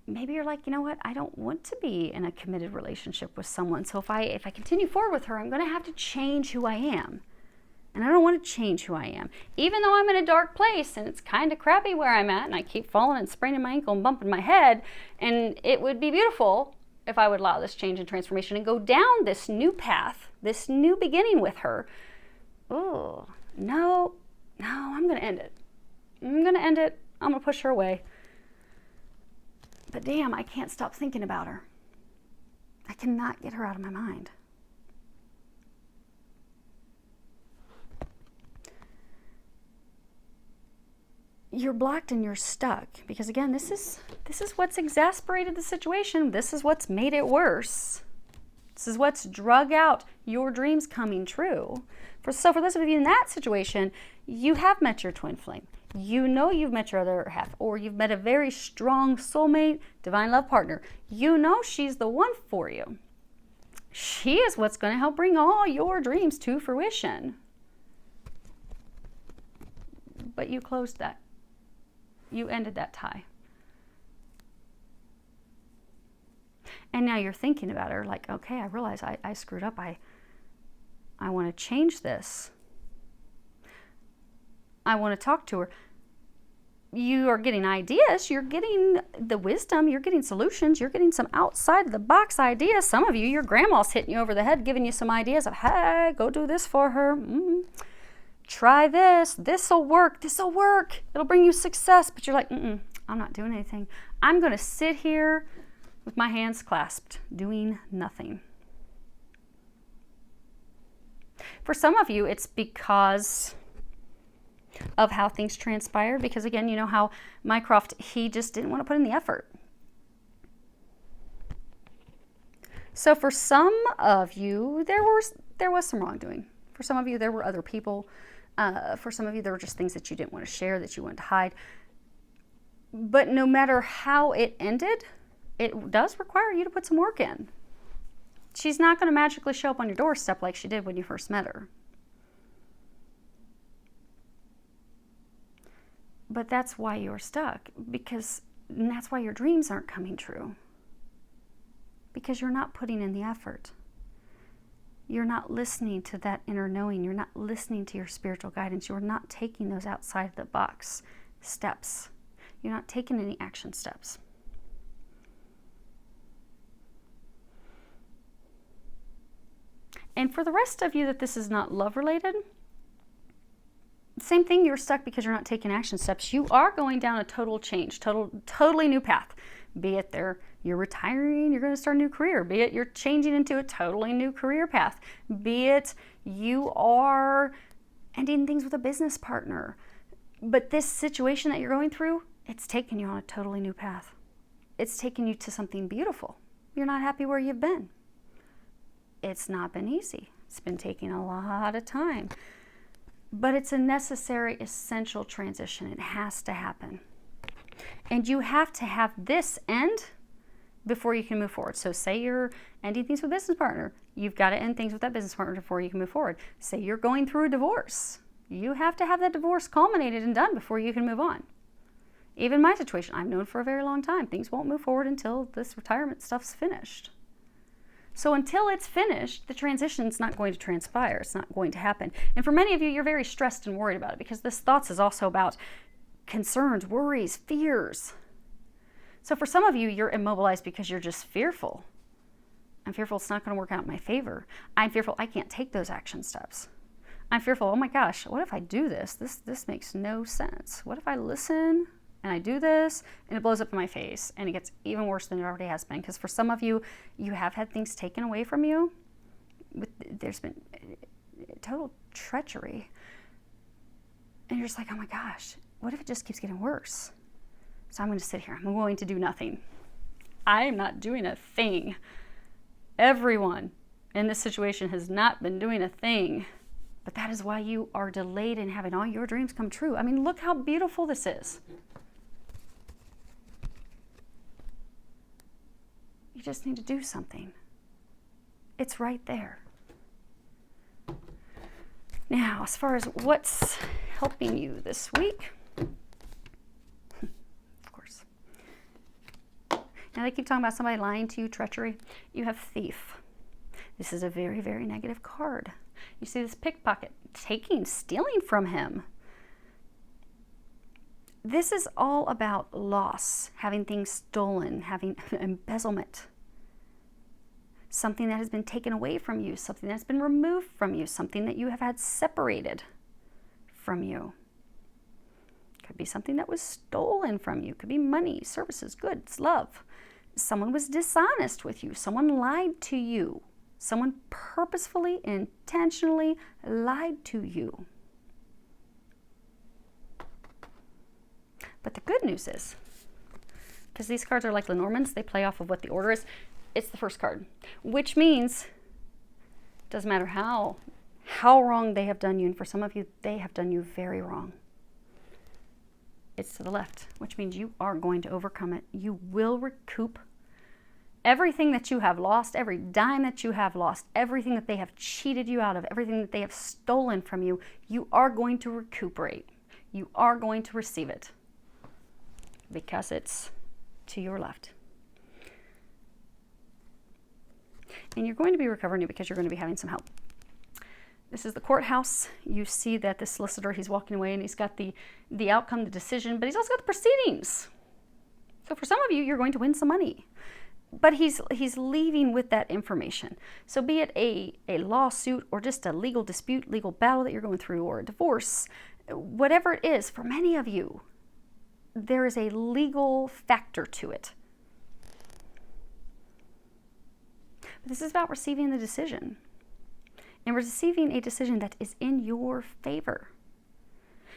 A: maybe you're like, you know what, I don't want to be in a committed relationship with someone. So if I continue forward with her, I'm going to have to change who I am. And I don't want to change who I am. Even though I'm in a dark place and it's kind of crappy where I'm at and I keep falling and spraining my ankle and bumping my head, and it would be beautiful if I would allow this change and transformation and go down this new path, this new beginning with her. Oh, no, I'm going to end it. I'm going to end it. I'm going to push her away. But damn, I can't stop thinking about her. I cannot get her out of my mind. You're blocked and you're stuck because, again, this is what's exasperated the situation. This is what's made it worse. This is what's drug out your dreams coming true. So for those of you in that situation, you have met your twin flame. You know you've met your other half, or you've met a very strong soulmate, divine love partner. You know she's the one for you. She is what's going to help bring all your dreams to fruition. But you closed that. You ended that tie. And now you're thinking about her like, okay, I realize I screwed up. I want to change this. I want to talk to her. You are getting ideas. You're getting the wisdom. You're getting solutions. You're getting some outside of the box ideas. Some of you, your grandma's hitting you over the head, giving you some ideas of, hey, go do this for her. Try this. This'll work. This'll work. It'll bring you success. But you're like, I'm not doing anything. I'm going to sit here with my hands clasped, doing nothing. For some of you, it's because of how things transpired. Because again, you know how Mycroft, he just didn't want to put in the effort. So for some of you, there was some wrongdoing. For some of you, there were other people. For some of you, there were just things that you didn't want to share, that you wanted to hide. But no matter how it ended, it does require you to put some work in. She's not going to magically show up on your doorstep like she did when you first met her. But that's why you're stuck, and that's why your dreams aren't coming true. Because you're not putting in the effort. You're not listening to that inner knowing. You're not listening to your spiritual guidance. You're not taking those outside the box steps. You're not taking any action steps. And for the rest of you that this is not love related, same thing, you're stuck because you're not taking action steps. You are going down a total change, totally new path. Be it you're retiring, you're going to start a new career. Be it you're changing into a totally new career path. Be it you are ending things with a business partner. But this situation that you're going through, it's taking you on a totally new path. It's taking you to something beautiful. You're not happy where you've been. It's not been easy. It's been taking a lot of time. But it's a necessary, essential transition. It has to happen. And you have to have this end before you can move forward. So say you're ending things with a business partner. You've got to end things with that business partner before you can move forward. Say you're going through a divorce. You have to have that divorce culminated and done before you can move on. Even my situation, I've known for a very long time. Things won't move forward until this retirement stuff's finished. So until it's finished, the transition's not going to transpire. It's not going to happen. And for many of you, you're very stressed and worried about it because this thoughts is also about concerns, worries, fears. So for some of you, you're immobilized because you're just fearful. I'm fearful it's not going to work out in my favor. I'm fearful I can't take those action steps. I'm fearful, oh my gosh, what if I do this? This makes no sense. What if I listen and I do this and it blows up in my face and it gets even worse than it already has been? Because for some of you, you have had things taken away from you. There's been total treachery. And you're just like, oh my gosh, what if it just keeps getting worse? So I'm going to sit here. I'm going to do nothing. I am not doing a thing. Everyone in this situation has not been doing a thing. But that is why you are delayed in having all your dreams come true. I mean, look how beautiful this is. You just need to do something. It's right there. Now, as far as what's helping you this week, of course. Now, they keep talking about somebody lying to you, treachery. You have thief. This is a very, very negative card. You see this pickpocket, taking, stealing from him. This is all about loss, having things stolen, having embezzlement. Something that has been taken away from you, something that's been removed from you, something that you have had separated from you. Could be something that was stolen from you. Could be money, services, goods, love. Someone was dishonest with you. Someone lied to you. Someone purposefully, intentionally lied to you. But the good news is, because these cards are like Lenormands, they play off of what the order is, it's the first card, which means it doesn't matter how wrong they have done you, and for some of you, they have done you very wrong. It's to the left, which means you are going to overcome it. You will recoup everything that you have lost, every dime that you have lost, everything that they have cheated you out of, everything that they have stolen from you. You are going to recuperate. You are going to receive it because it's to your left. And you're going to be recovering it because you're going to be having some help. This is the courthouse. You see that the solicitor, he's walking away and he's got the outcome, the decision, but he's also got the proceedings. So for some of you, you're going to win some money. But he's leaving with that information. So be it a lawsuit or just a legal dispute, legal battle that you're going through, or a divorce, whatever it is, for many of you, there is a legal factor to it. But this is about receiving the decision. And receiving a decision that is in your favor.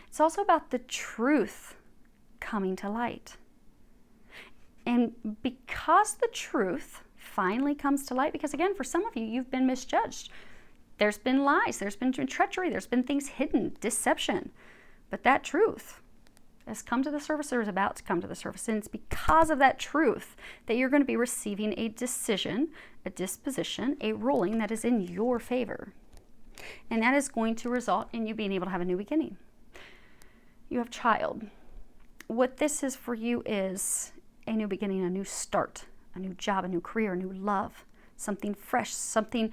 A: It's also about the truth coming to light. And because the truth finally comes to light, because again, for some of you, you've been misjudged. There's been lies, there's been treachery, there's been things hidden, deception. But that truth has come to the surface or is about to come to the surface. And it's because of that truth that you're going to be receiving a decision, a disposition, a ruling that is in your favor. And that is going to result in you being able to have a new beginning. You have child. What this is for you is a new beginning, a new start, a new job, a new career, a new love, something fresh, something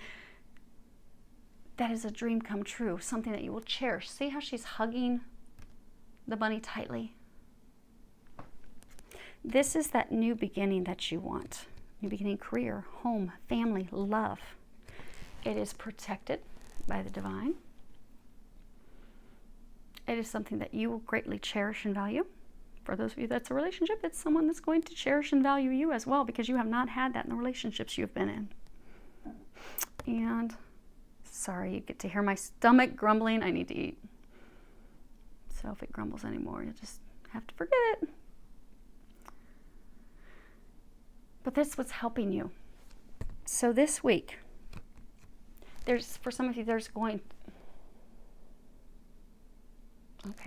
A: that is a dream come true, something that you will cherish. See how she's hugging the bunny tightly? This is that new beginning that you want. New beginning, career, home, family, love. It is protected by the divine. It is something that you will greatly cherish and value. For those of you that's a relationship, it's someone that's going to cherish and value you as well, because you have not had that in the relationships you've been in. And sorry, you get to hear my stomach grumbling. I need to eat. So if it grumbles anymore, you'll just have to forget it. But that's what's helping you. So this week, for some of you, okay,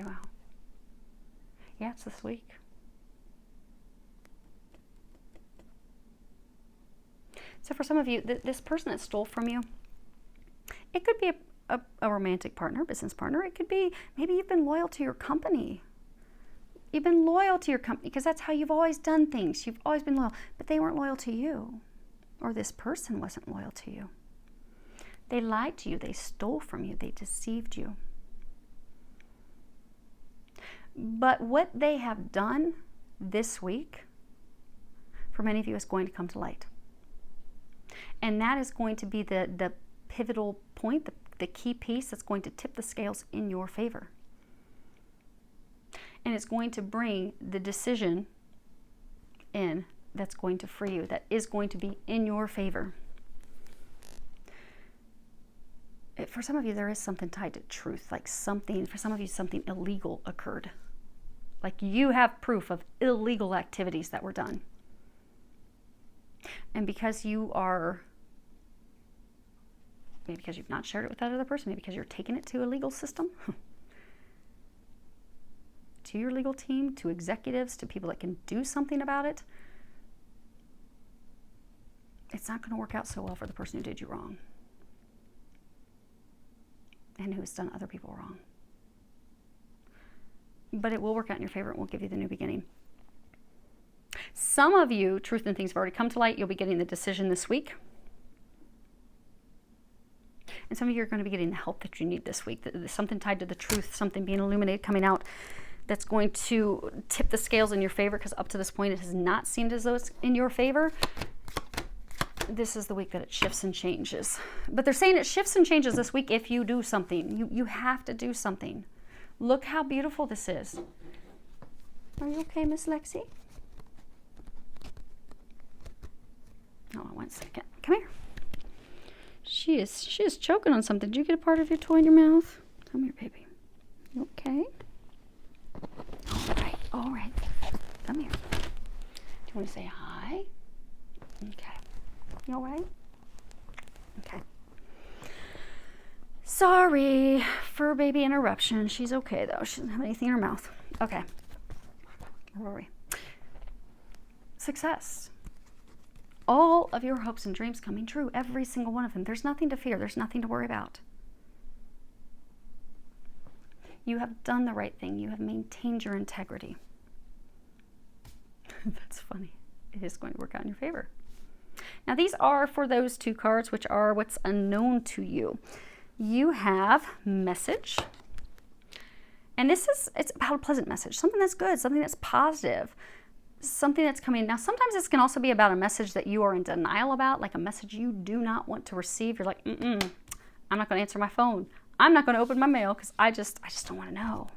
A: wow. Yeah, it's this week. So for some of you, this person that stole from you, it could be a romantic partner, business partner. It could be maybe you've been loyal to your company. You've been loyal to your company because that's how you've always done things. You've always been loyal, but they weren't loyal to you, or this person wasn't loyal to you. They lied to you. They stole from you. They deceived you. But what they have done this week, for many of you, is going to come to light. And that is going to be the pivotal point, the key piece that's going to tip the scales in your favor. And it's going to bring the decision in that's going to free you, that is going to be in your favor. For some of you, there is something tied to truth, like for some of you, something illegal occurred. Like you have proof of illegal activities that were done. And because maybe because you've not shared it with that other person, maybe because you're taking it to a legal system, to your legal team, to executives, to people that can do something about it, it's not going to work out so well for the person who did you wrong and who's done other people wrong. But it will work out in your favor and will give you the new beginning. Some of you, truth and things have already come to light. You'll be getting the decision this week. And some of you are going to be getting the help that you need this week. Something tied to the truth, something being illuminated, coming out, that's going to tip the scales in your favor, because up to this point it has not seemed as though it's in your favor. This is the week that it shifts and changes. But they're saying it shifts and changes this week if you do something. You have to do something. Look how beautiful this is. Are you okay, Miss Lexi? Hold on one second. Come here. She is choking on something. Did you get a part of your toy in your mouth? Come here, baby. You okay? All right. Come here. Do you want to say hi? Okay. You all right? Okay. Sorry, fur baby interruption. She's okay though. She doesn't have anything in her mouth. Okay. Where were we? Success. All of your hopes and dreams coming true. Every single one of them. There's nothing to fear. There's nothing to worry about. You have done the right thing. You have maintained your integrity. That's funny. It is going to work out in your favor. Now these are for those two cards, which are what's unknown to you. You have message. And it's about a pleasant message, something that's good, something that's positive, something that's coming. Now sometimes this can also be about a message that you are in denial about, like a message you do not want to receive. You're like, I'm not going to answer my phone. I'm not going to open my mail because I just don't want to know.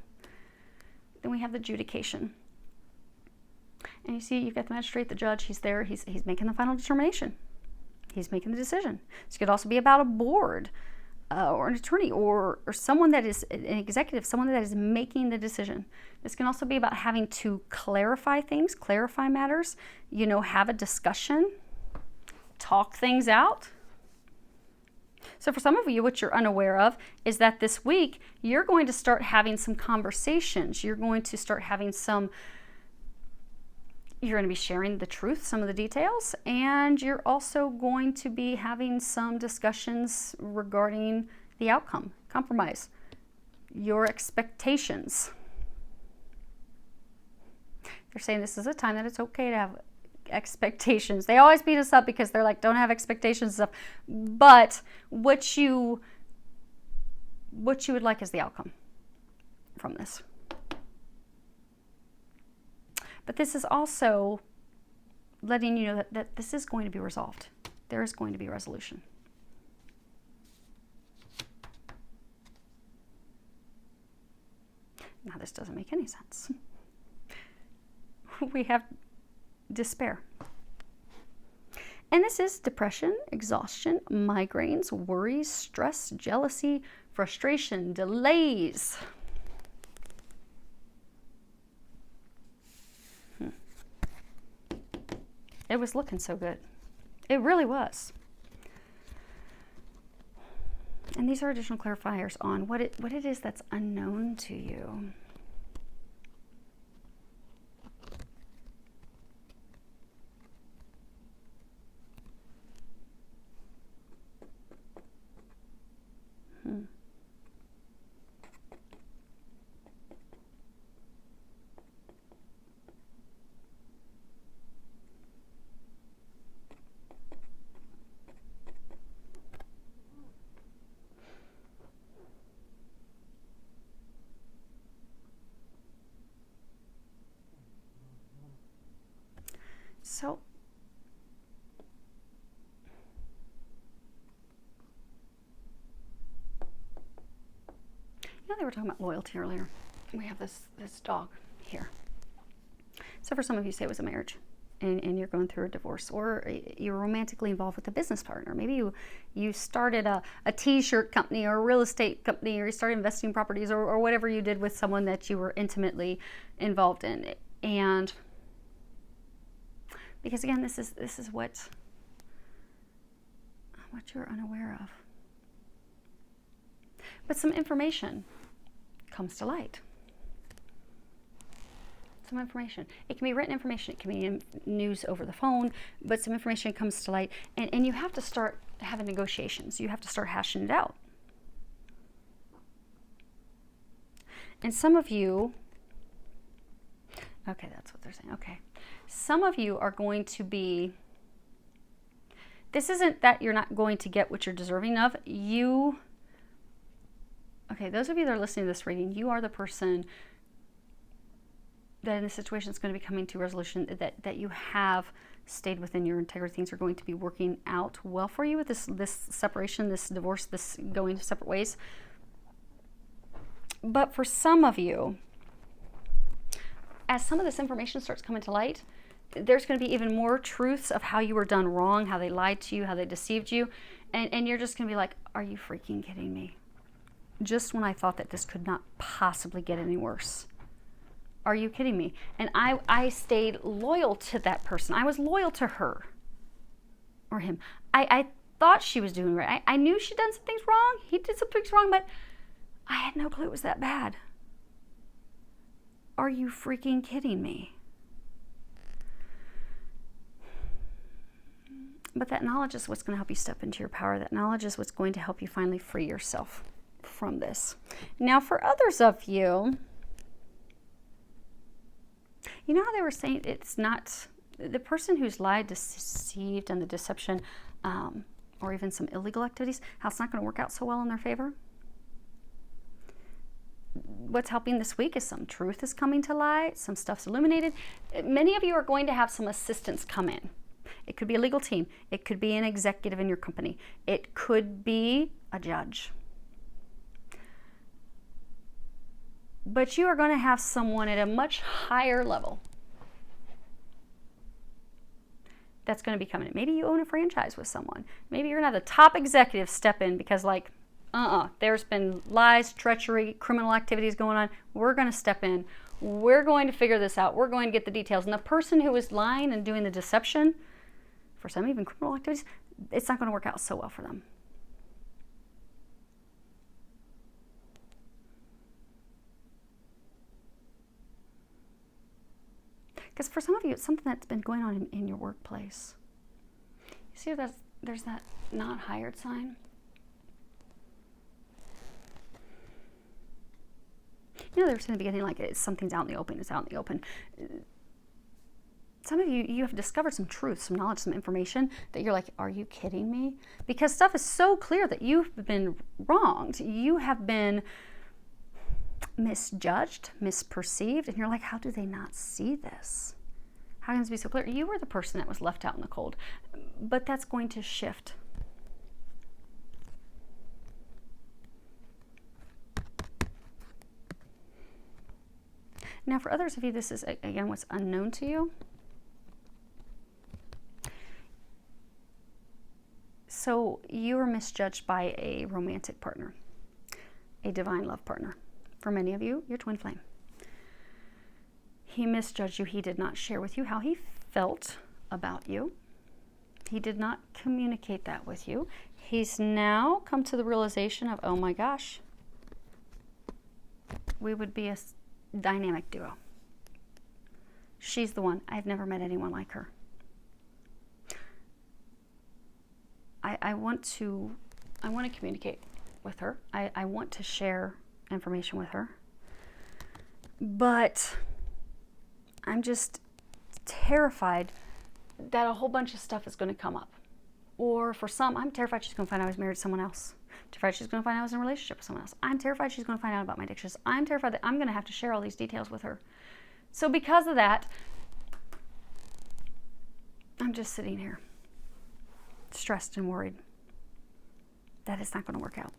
A: Then we have the adjudication. And you see, you've got the magistrate, the judge, he's there, he's making the final determination. He's making the decision. This could also be about a board or an attorney or someone that is an executive, someone that is making the decision. This can also be about having to clarify things, clarify matters, have a discussion, talk things out. So for some of you, what you're unaware of is that this week, you're going to start having some conversations. You're going to start having you're going to be sharing the truth, some of the details, and you're also going to be having some discussions regarding the outcome, compromise, your expectations. They're saying this is a time that it's okay to have expectations. They always beat us up because they're like, don't have expectations and stuff. But what you would like is the outcome from this. But this is also letting you know that this is going to be resolved. There is going to be a resolution. Now this doesn't make any sense. We have despair. And this is depression, exhaustion, migraines, worries, stress, jealousy, frustration, delays. It was looking so good. It really was. And these are additional clarifiers on what it is that's unknown to you. So, they were talking about loyalty earlier. We have this dog here. So for some of you, say it was a marriage and you're going through a divorce, or you're romantically involved with a business partner. Maybe you started a t-shirt company or a real estate company, or you started investing in properties, or whatever you did with someone that you were intimately involved in. And because again, this is what you're unaware of. But some information comes to light. Some information. It can be written information, it can be news over the phone, but some information comes to light, and you have to start having negotiations. You have to start hashing it out. And some of you, okay, that's what they're saying. Okay. Some of you are going to be This isn't that you're not going to get what you're deserving of. Okay, those of you that are listening to this reading, you are the person that in this situation is going to be coming to resolution, that you have stayed within your integrity. Things are going to be working out well for you with this separation, this divorce, this going separate ways. But for some of you, as some of this information starts coming to light, there's going to be even more truths of how you were done wrong, how they lied to you, how they deceived you. And you're just going to be like, are you freaking kidding me? Just when I thought that this could not possibly get any worse. Are you kidding me? And I stayed loyal to that person. I was loyal to her or him. I thought she was doing right. I knew she'd done some things wrong. He did some things wrong, but I had no clue it was that bad. Are you freaking kidding me? But that knowledge is what's going to help you step into your power. That knowledge is what's going to help you finally free yourself from this. Now, for others of you, you know how they were saying it's not the person who's lied, deceived, and the deception, or even some illegal activities, how it's not going to work out so well in their favor? What's helping this week is some truth is coming to light, some stuff's illuminated. Many of you are going to have some assistance come in. It could be a legal team. It could be an executive in your company. It could be a judge. But you are going to have someone at a much higher level that's going to be coming in. Maybe you own a franchise with someone. Maybe you're going to have the top executive step in because there's been lies, treachery, criminal activities going on. We're going to step in. We're going to figure this out. We're going to get the details. And the person who is lying and doing the deception, for some even criminal activities, it's not going to work out so well for them. Because for some of you, it's something that's been going on in your workplace. You see, there's that not hired sign. You know, they were saying in the beginning, like, something's out in the open, it's out in the open. Some of you have discovered some truth, some knowledge, some information that you're like, are you kidding me? Because stuff is so clear that you've been wronged. You have been misjudged, misperceived, and you're like, how do they not see this? How can this be so clear? You were the person that was left out in the cold, but that's going to shift. Now, for others of you, this is, again, what's unknown to you. So you were misjudged by a romantic partner, a divine love partner. For many of you, your twin flame. He misjudged you. He did not share with you how he felt about you. He did not communicate that with you. He's now come to the realization of, oh my gosh, we would be a dynamic duo. She's the one. I've never met anyone like her. I want to communicate with her. I want to share information with her. But I'm just terrified that a whole bunch of stuff is going to come up. Or for some, I'm terrified she's going to find out I was married to someone else. I'm terrified she's going to find out I was in a relationship with someone else. I'm terrified she's going to find out about my addictions. I'm terrified that I'm going to have to share all these details with her. So because of that, I'm just sitting here, stressed and worried that it's not going to work out.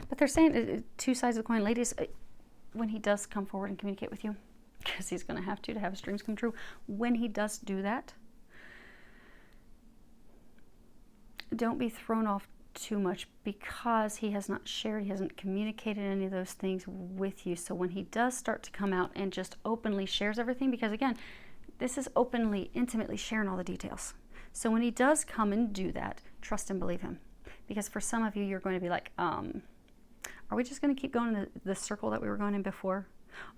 A: But they're saying two sides of the coin. Ladies, when he does come forward and communicate with you, because he's going to have his dreams come true, when he does do that, don't be thrown off too much because he has not shared, he hasn't communicated any of those things with you. So when he does start to come out and just openly shares everything, because again, this is openly, intimately sharing all the details. So when he does come and do that, trust and believe him. Because for some of you, you're going to be like, are we just going to keep going in the circle that we were going in before?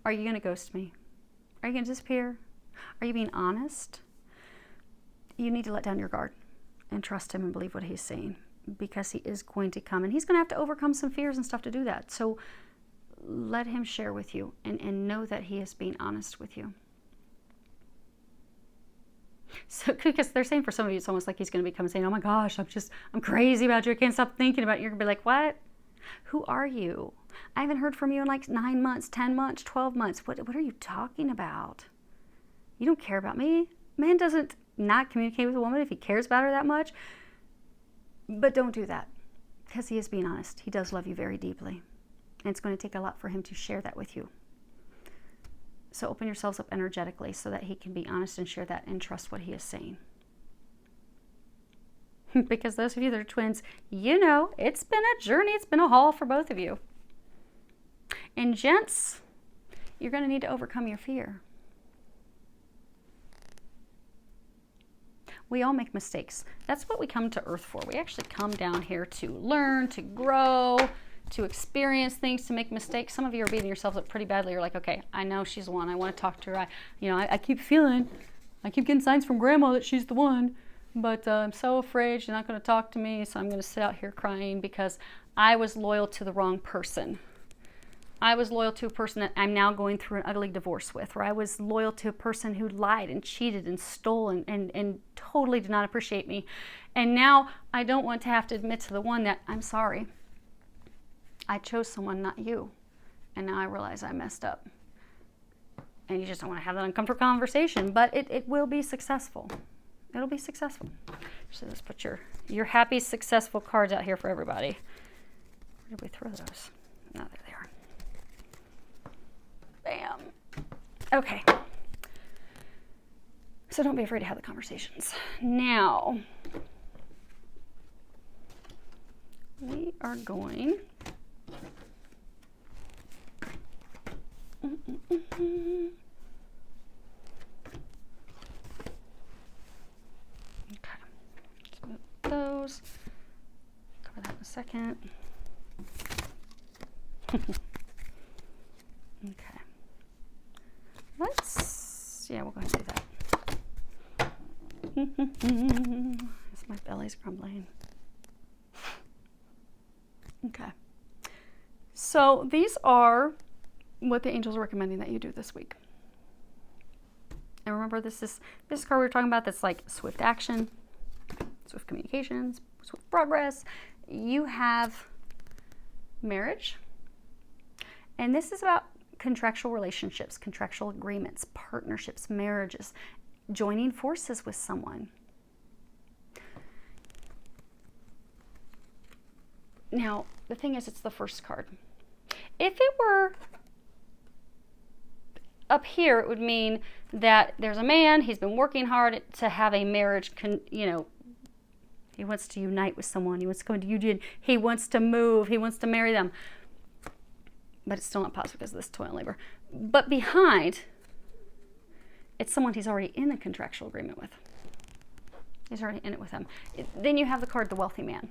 A: Are you going to ghost me? Are you going to disappear? Are you being honest? You need to let down your guard and trust him and believe what he's saying, because he is going to come and he's going to have to overcome some fears and stuff to do that. So let him share with you and know that he is being honest with you. So, because they're saying for some of you, it's almost like he's going to become saying, oh my gosh, I'm crazy about you. I can't stop thinking about you. You're going to be like, what? Who are you? I haven't heard from you in like 9 months, 10 months, 12 months. What are you talking about? You don't care about me. Man doesn't not communicate with a woman if he cares about her that much. But don't do that, because he is being honest. He does love you very deeply. And it's going to take a lot for him to share that with you. So open yourselves up energetically so that he can be honest and share that and trust what he is saying. Because those of you that are twins, you know, it's been a journey. It's been a haul for both of you. And gents, you're going to need to overcome your fear. We all make mistakes. That's what we come to Earth for. We actually come down here to learn, to grow, to experience things, to make mistakes. Some of you are beating yourselves up pretty badly. You're like, okay, I know she's the one. I want to talk to her. I keep getting signs from Grandma that she's the one, but I'm so afraid she's not going to talk to me, so I'm going to sit out here crying because I was loyal to the wrong person. I was loyal to a person that I'm now going through an ugly divorce with, or I was loyal to a person who lied and cheated and stole and totally did not appreciate me. And now I don't want to have to admit to the one that I'm sorry. I chose someone, not you. And now I realize I messed up. And you just don't want to have that uncomfortable conversation, but it will be successful. It'll be successful. So let's put your happy, successful cards out here for everybody. Where did we throw those? No, there they are. Bam. Okay. So don't be afraid to have the conversations. Now, we are going... Okay. Let's move those. Cover that in a second. Okay. We'll go ahead and do that. My belly's grumbling. Okay. So these are what the angels are recommending that you do this week. And remember, this card we were talking about that's like swift action, swift communications, swift progress. You have marriage. And this is about contractual relationships, contractual agreements, partnerships, marriages, joining forces with someone. Now, the thing is, it's the first card. If it were up here, it would mean that there's a man, he's been working hard to have a marriage, he wants to unite with someone, he wants to go into union, he wants to move, he wants to marry them. But it's still not possible because of this toil and labor. But behind, it's someone he's already in a contractual agreement with. He's already in it with them. Then you have the card, the wealthy man.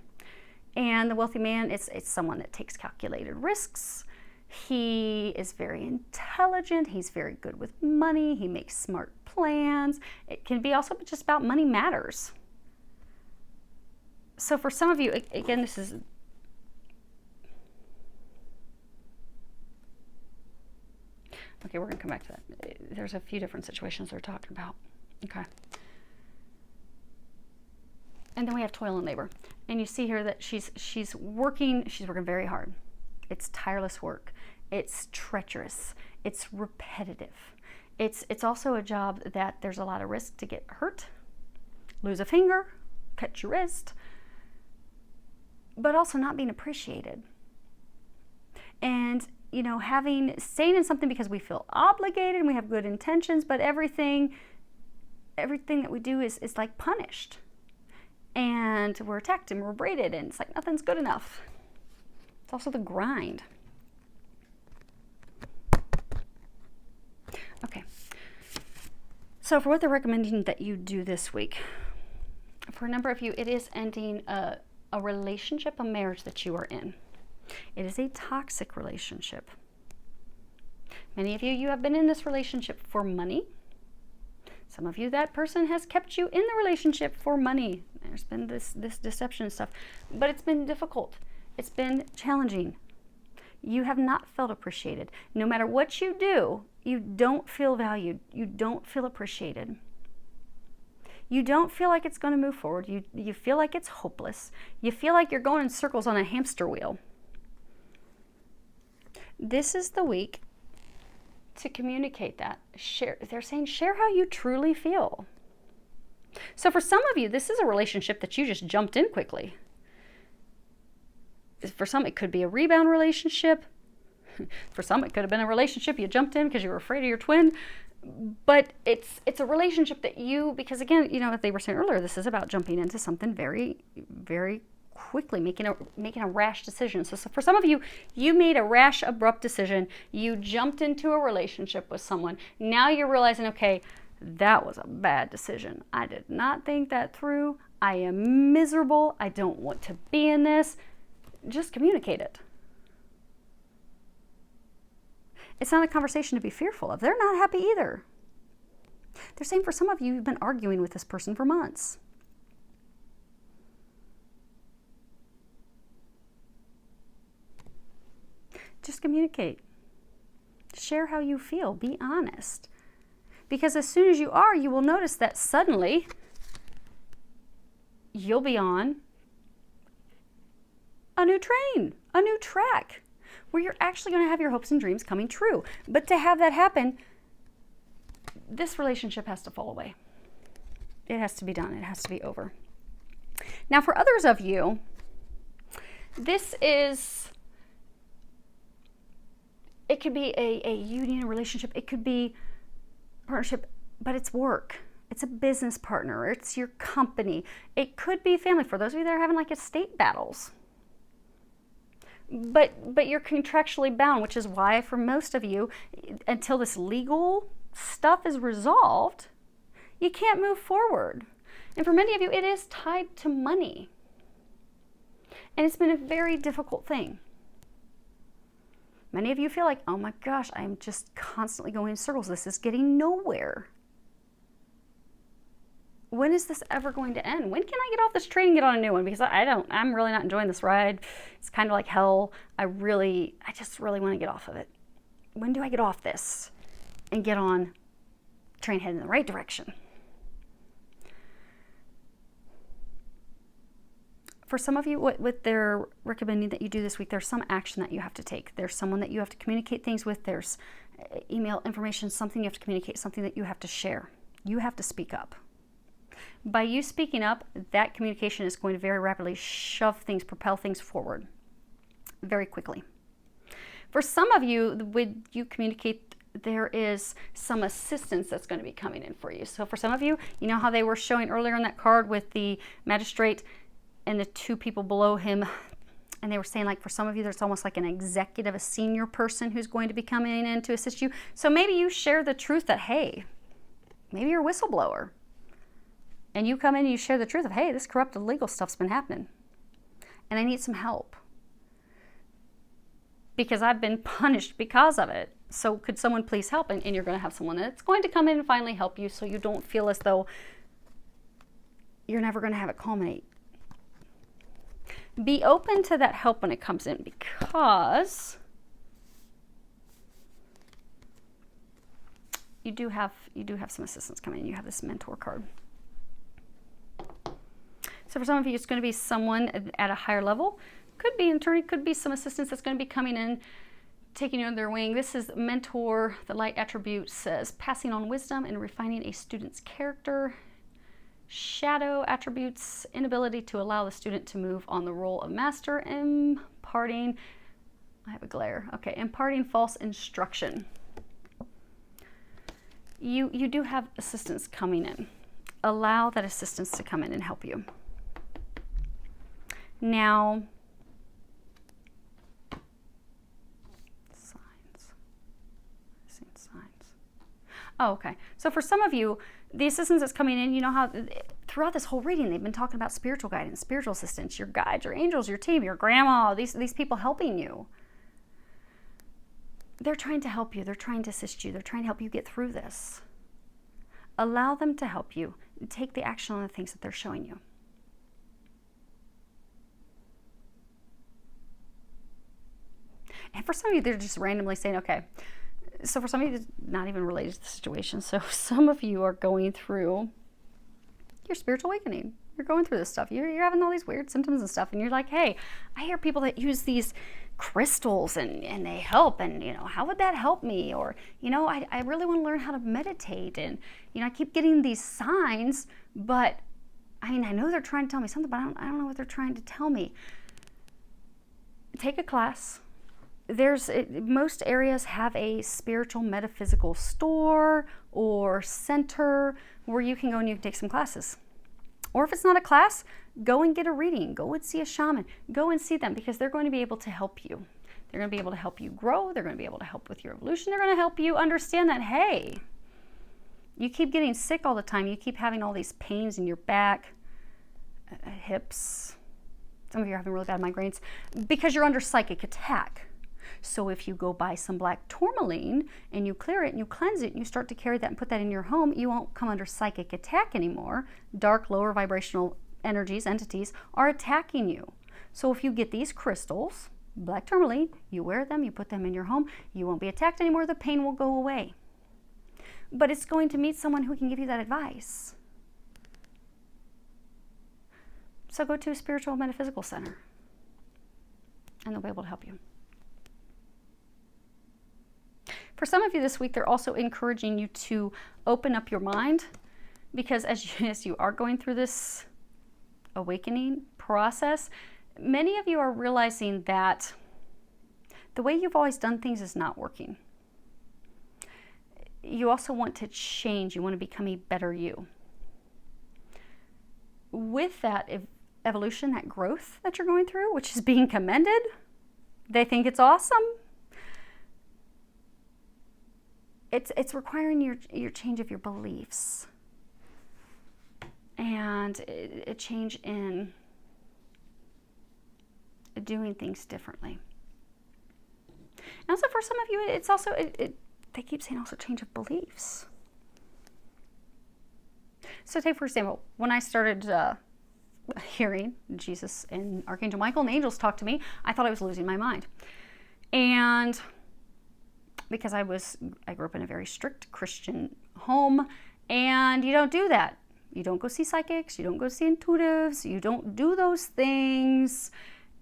A: And the wealthy man, it's someone that takes calculated risks. He is very intelligent. He's very good with money. He makes smart plans. It can be also just about money matters. So for some of you, again, this is... Okay, we're going to come back to that. There's a few different situations they're talking about. Okay. And then we have toil and labor. And you see here that she's working very hard. It's tireless work. It's treacherous. It's repetitive. It's also a job that there's a lot of risk to get hurt, lose a finger, cut your wrist, but also not being appreciated. And staying in something because we feel obligated and we have good intentions, but everything that we do is like punished. And we're attacked and we're braided and it's like nothing's good enough. It's also the grind. Okay. So for what they're recommending that you do this week, for a number of you, it is ending a relationship, a marriage that you are in. It is a toxic relationship. Many of you have been in this relationship for money. Some of you, that person has kept you in the relationship for money. There's been this deception and stuff, but it's been difficult. It's been challenging. You have not felt appreciated. No matter what you do, you don't feel valued. You don't feel appreciated. You don't feel like it's going to move forward. You feel like it's hopeless. You feel like you're going in circles on a hamster wheel. This is the week to communicate that. They're saying share how you truly feel. So for some of you, this is a relationship that you just jumped in quickly. For some, it could be a rebound relationship. For some, it could have been a relationship you jumped in because you were afraid of your twin. But it's a relationship that because again, what they were saying earlier, this is about jumping into something very, very quickly, making a rash decision. So for some of you, you made a rash, abrupt decision. You jumped into a relationship with someone. Now you're realizing, okay, that was a bad decision. I did not think that through. I am miserable. I don't want to be in this. Just communicate it. It's not a conversation to be fearful of. They're not happy either. They're saying for some of you, you've been arguing with this person for months. Just communicate. Share how you feel. Be honest. Because as soon as you are, you will notice that suddenly you'll be on a new train, a new track, where you're actually going to have your hopes and dreams coming true. But to have that happen, this relationship has to fall away. It has to be done. It has to be over. Now, for others of you, it could be a union, a relationship. It could be partnership, but it's work. It's a business partner. It's your company. It could be family. For those of you that are having like estate battles. But you're contractually bound, which is why for most of you, until this legal stuff is resolved, you can't move forward. And for many of you, it is tied to money. And it's been a very difficult thing. Many of you feel like, oh my gosh, I'm just constantly going in circles. This is getting nowhere. When is this ever going to end? When can I get off this train and get on a new one? Because I'm really not enjoying this ride. It's kind of like hell. I just really want to get off of it. When do I get off this and get on a train heading in the right direction? For some of you, what they're recommending that you do this week, there's some action that you have to take. There's someone that you have to communicate things with. There's email information, something you have to communicate, something that you have to share. You have to speak up. By you speaking up, that communication is going to very rapidly propel things forward very quickly. For some of you, when you communicate, there is some assistance that's going to be coming in for you. So for some of you, you know how they were showing earlier on that card with the magistrate and the two people below him, and they were saying like for some of you, there's almost like an executive, a senior person who's going to be coming in to assist you. So maybe you share the truth that, hey, maybe you're a whistleblower. And you come in and you share the truth of, hey, this corrupted legal stuff's been happening. And I need some help. Because I've been punished because of it. So could someone please help? And you're going to have someone that's going to come in and finally help you so you don't feel as though you're never going to have it culminate. Be open to that help when it comes in, because you do have some assistance coming in. You have this mentor card. So for some of you, it's going to be someone at a higher level. Could be an attorney, could be some assistance that's going to be coming in, taking you under their wing. This is mentor. The light attribute says passing on wisdom and refining a student's character. Shadow attributes, inability to allow the student to move on the role of master. Imparting, I have a glare. Okay, imparting false instruction. You do have assistance coming in. Allow that assistance to come in and help you. Now, signs. Oh, okay. So for some of you, the assistance that's coming in, you know how throughout this whole reading, they've been talking about spiritual guidance, spiritual assistance, your guides, your angels, your team, your grandma, these people helping you. They're trying to help you. They're trying to assist you. They're trying to help you get through this. Allow them to help you. Take the action on the things that they're showing you. And for some of you, they're just randomly saying, okay. So for some of you, it's not even related to the situation. So some of you are going through your spiritual awakening. You're going through this stuff. You're having all these weird symptoms and stuff. And you're like, hey, I hear people that use these crystals and they help. And, how would that help me? Or, I really want to learn how to meditate. And, I keep getting these signs, but I know they're trying to tell me something, but I don't know what they're trying to tell me. Take a class. Most areas have a spiritual metaphysical store or center where you can go and you can take some classes. Or if it's not a class, go and get a reading. Go and see a shaman. Go and see them because they're going to be able to help you. They're going to be able to help you grow. They're going to be able to help with your evolution. They're going to help you understand that, hey, you keep getting sick all the time. You keep having all these pains in your back, hips. Some of you are having really bad migraines because you're under psychic attack. So if you go buy some black tourmaline and you clear it and you cleanse it and you start to carry that and put that in your home, you won't come under psychic attack anymore. Dark, lower vibrational energies, entities are attacking you. So if you get these crystals, black tourmaline, you wear them, you put them in your home, you won't be attacked anymore, the pain will go away. But it's going to meet someone who can give you that advice. So go to a spiritual metaphysical center and they'll be able to help you. For some of you this week, they're also encouraging you to open up your mind because as you are going through this awakening process, many of you are realizing that the way you've always done things is not working. You also want to change. You want to become a better you. With that evolution, that growth that you're going through, which is being commended, they think it's awesome. It's requiring your change of your beliefs and a change in doing things differently. And also for some of you, it's also, they keep saying also change of beliefs. So take for example, when I started hearing Jesus and Archangel Michael and angels talk to me, I thought I was losing my mind. And because I grew up in a very strict Christian home, and you don't do that. You don't go see psychics, you don't go see intuitives, you don't do those things.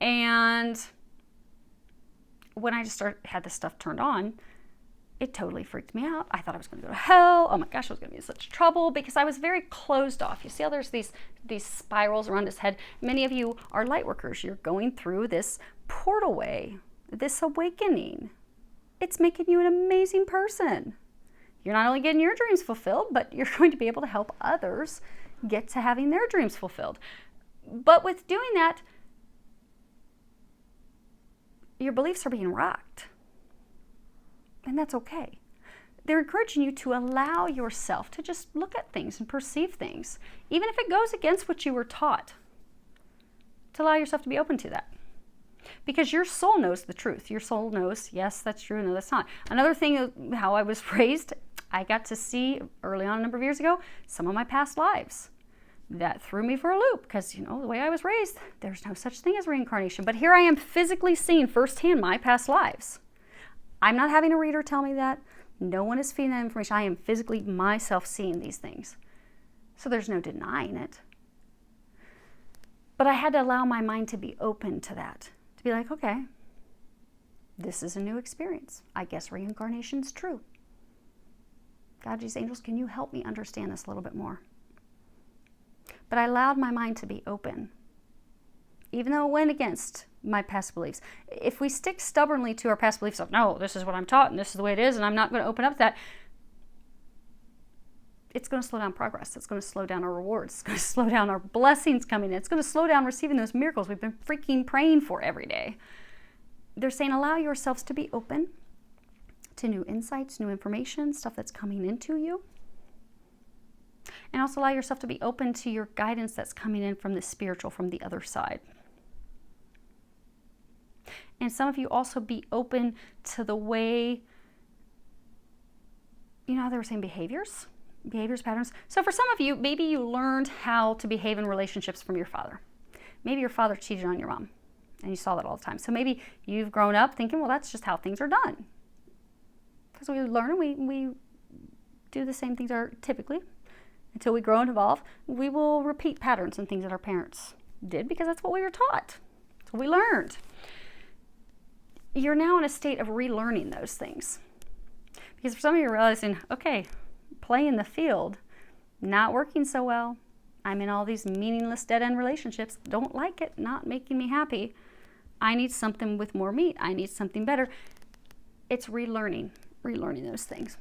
A: And when I just had this stuff turned on, it totally freaked me out. I thought I was going to go to hell. Oh my gosh, I was going to be in such trouble because I was very closed off. You see how there's these spirals around his head? Many of you are light workers. You're going through this portal way, this awakening. It's making you an amazing person. You're not only getting your dreams fulfilled, but you're going to be able to help others get to having their dreams fulfilled. But with doing that, your beliefs are being rocked. And that's okay. They're encouraging you to allow yourself to just look at things and perceive things, even if it goes against what you were taught, to allow yourself to be open to that. Because your soul knows the truth. Your soul knows, yes, that's true, no, that's not. Another thing, how I was raised, I got to see early on a number of years ago, some of my past lives. That threw me for a loop because, the way I was raised, there's no such thing as reincarnation. But here I am physically seeing firsthand my past lives. I'm not having a reader tell me that. No one is feeding that information. I am physically myself seeing these things. So there's no denying it. But I had to allow my mind to be open to that. To be like, okay, this is a new experience. I guess reincarnation's true. God, these angels, can you help me understand this a little bit more? But I allowed my mind to be open, even though it went against my past beliefs. If we stick stubbornly to our past beliefs of, no, this is what I'm taught and this is the way it is and I'm not going to open up to that, it's going to slow down progress. It's going to slow down our rewards. It's going to slow down our blessings coming in. It's going to slow down receiving those miracles we've been freaking praying for every day. They're saying allow yourselves to be open to new insights, new information, stuff that's coming into you. And also allow yourself to be open to your guidance that's coming in from the spiritual, from the other side. And some of you also be open to the way, how they were saying behaviors, patterns. So for some of you, maybe you learned how to behave in relationships from your father. Maybe your father cheated on your mom. And you saw that all the time. So maybe you've grown up thinking, well, that's just how things are done. Because we learn, we do the same things are typically until we grow and evolve. We will repeat patterns and things that our parents did because that's what we were taught. That's what we learned. You're now in a state of relearning those things. Because for some of you, you're realizing, okay, play in the field, not working so well. I'm in all these meaningless dead-end relationships. Don't like it, not making me happy. I need something with more meat. I need something better. It's relearning those things.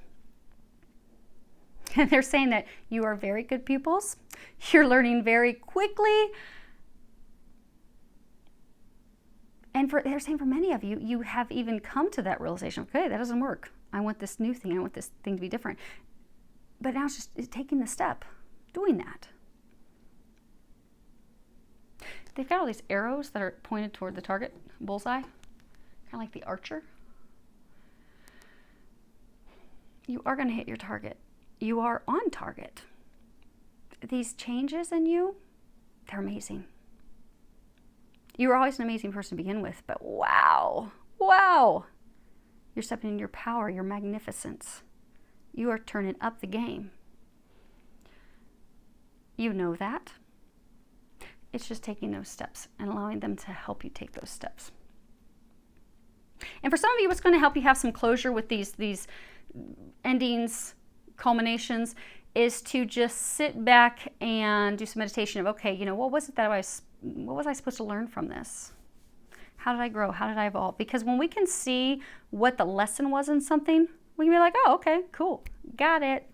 A: And they're saying that you are very good pupils. You're learning very quickly. And they're saying for many of you, you have even come to that realization, okay, that doesn't work. I want this new thing. I want this thing to be different. But now it's just taking the step, doing that. They've got all these arrows that are pointed toward the target, bullseye, kind of like the archer. You are going to hit your target. You are on target. These changes in you, they're amazing. You were always an amazing person to begin with, but wow, you're stepping into your power, your magnificence. You are turning up the game. You know that. It's just taking those steps and allowing them to help you take those steps. And for some of you, what's going to help you have some closure with these endings, culminations, is to just sit back and do some meditation of, okay, what was I supposed to learn from this? How did I grow? How did I evolve? Because when we can see what the lesson was in something, we can be like, oh, okay, cool, got it.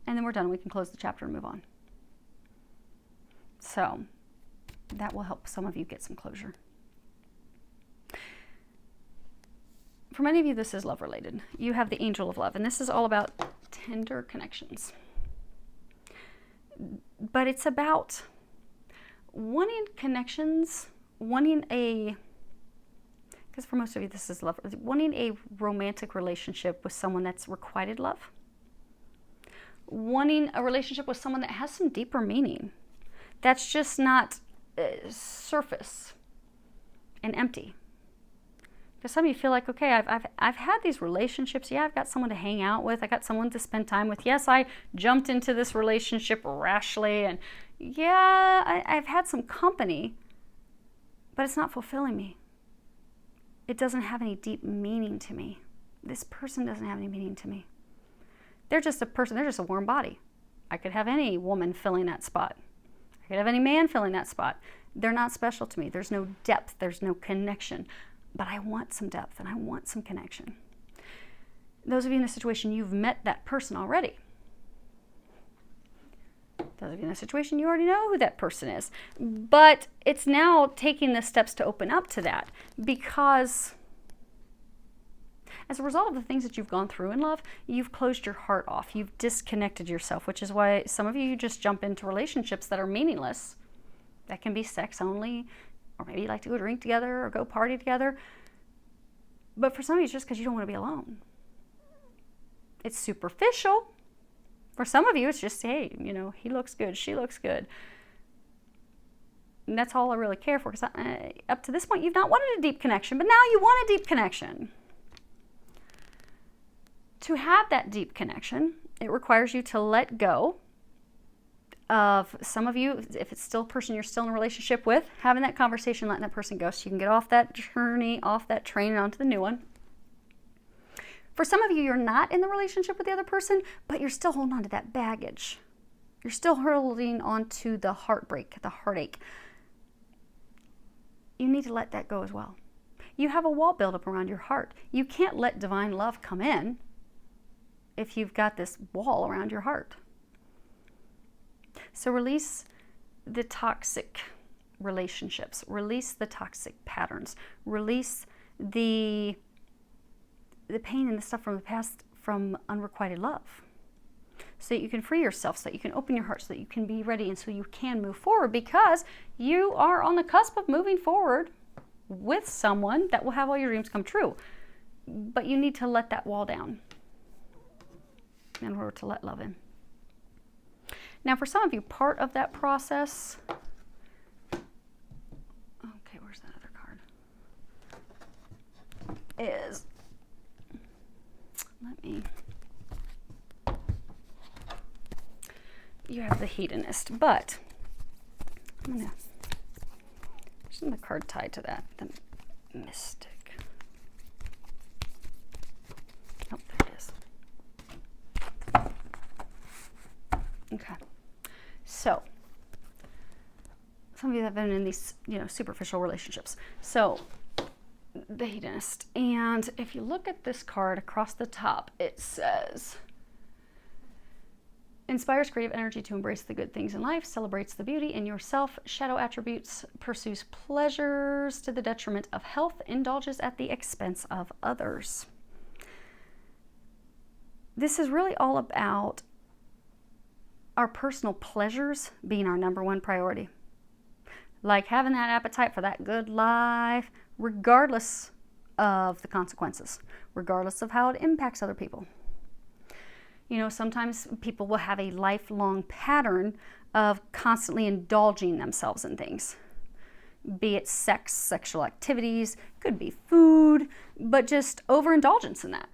A: And then we're done. We can close the chapter and move on. So that will help some of you get some closure. For many of you, this is love related. You have the angel of love, and this is all about tender connections. But it's about wanting connections, because for most of you, this is love, wanting a romantic relationship with someone that's requited love. Wanting a relationship with someone that has some deeper meaning. That's just not surface and empty. Because some of you feel like, okay, I've had these relationships. Yeah, I've got someone to hang out with. I got someone to spend time with. Yes, I jumped into this relationship rashly. And yeah, I've had some company. But it's not fulfilling me. It doesn't have any deep meaning to me. This person doesn't have any meaning to me. They're just a person. They're just a warm body. I could have any woman filling that spot. I could have any man filling that spot. They're not special to me. There's no depth. There's no connection. But I want some depth and I want some connection. Those of you in a situation, you've met that person already. Those of you in a situation, you already know who that person is. But it's now taking the steps to open up to that, because as a result of the things that you've gone through in love, you've closed your heart off. You've disconnected yourself, which is why some of you just jump into relationships that are meaningless. That can be sex only, or maybe you like to go drink together or go party together. But for some of you, it's just because you don't want to be alone. It's superficial. For some of you, it's just, hey, he looks good, she looks good. And that's all I really care for, because up to this point, you've not wanted a deep connection, but now you want a deep connection. To have that deep connection, it requires you to let go of some of you, if it's still a person you're still in a relationship with, having that conversation, letting that person go so you can get off that journey, off that train, and onto the new one. For some of you, you're not in the relationship with the other person, but you're still holding on to that baggage. You're still holding on to the heartbreak, the heartache. You need to let that go as well. You have a wall built up around your heart. You can't let divine love come in if you've got this wall around your heart. So release the toxic relationships. Release the toxic patterns. Release the pain and the stuff from the past from unrequited love. So that you can free yourself, so that you can open your heart, so that you can be ready, and so you can move forward, because you are on the cusp of moving forward with someone that will have all your dreams come true. But you need to let that wall down in order to let love in. Now, for some of you, part of that process... Okay, where's that other is, you have the hedonist, but there's another card tied to that, the mystic. Oh, there it is. Okay, so some of you have been in these, superficial relationships. So the hedonist, and if you look at this card across the top, it says, inspires creative energy to embrace the good things in life, celebrates the beauty in yourself, shadow attributes, pursues pleasures to the detriment of health, indulges at the expense of others. This is really all about our personal pleasures being our number one priority. Like having that appetite for that good life, regardless of the consequences, regardless of how it impacts other people. Sometimes people will have a lifelong pattern of constantly indulging themselves in things. Be it sex, sexual activities, could be food, but just overindulgence in that.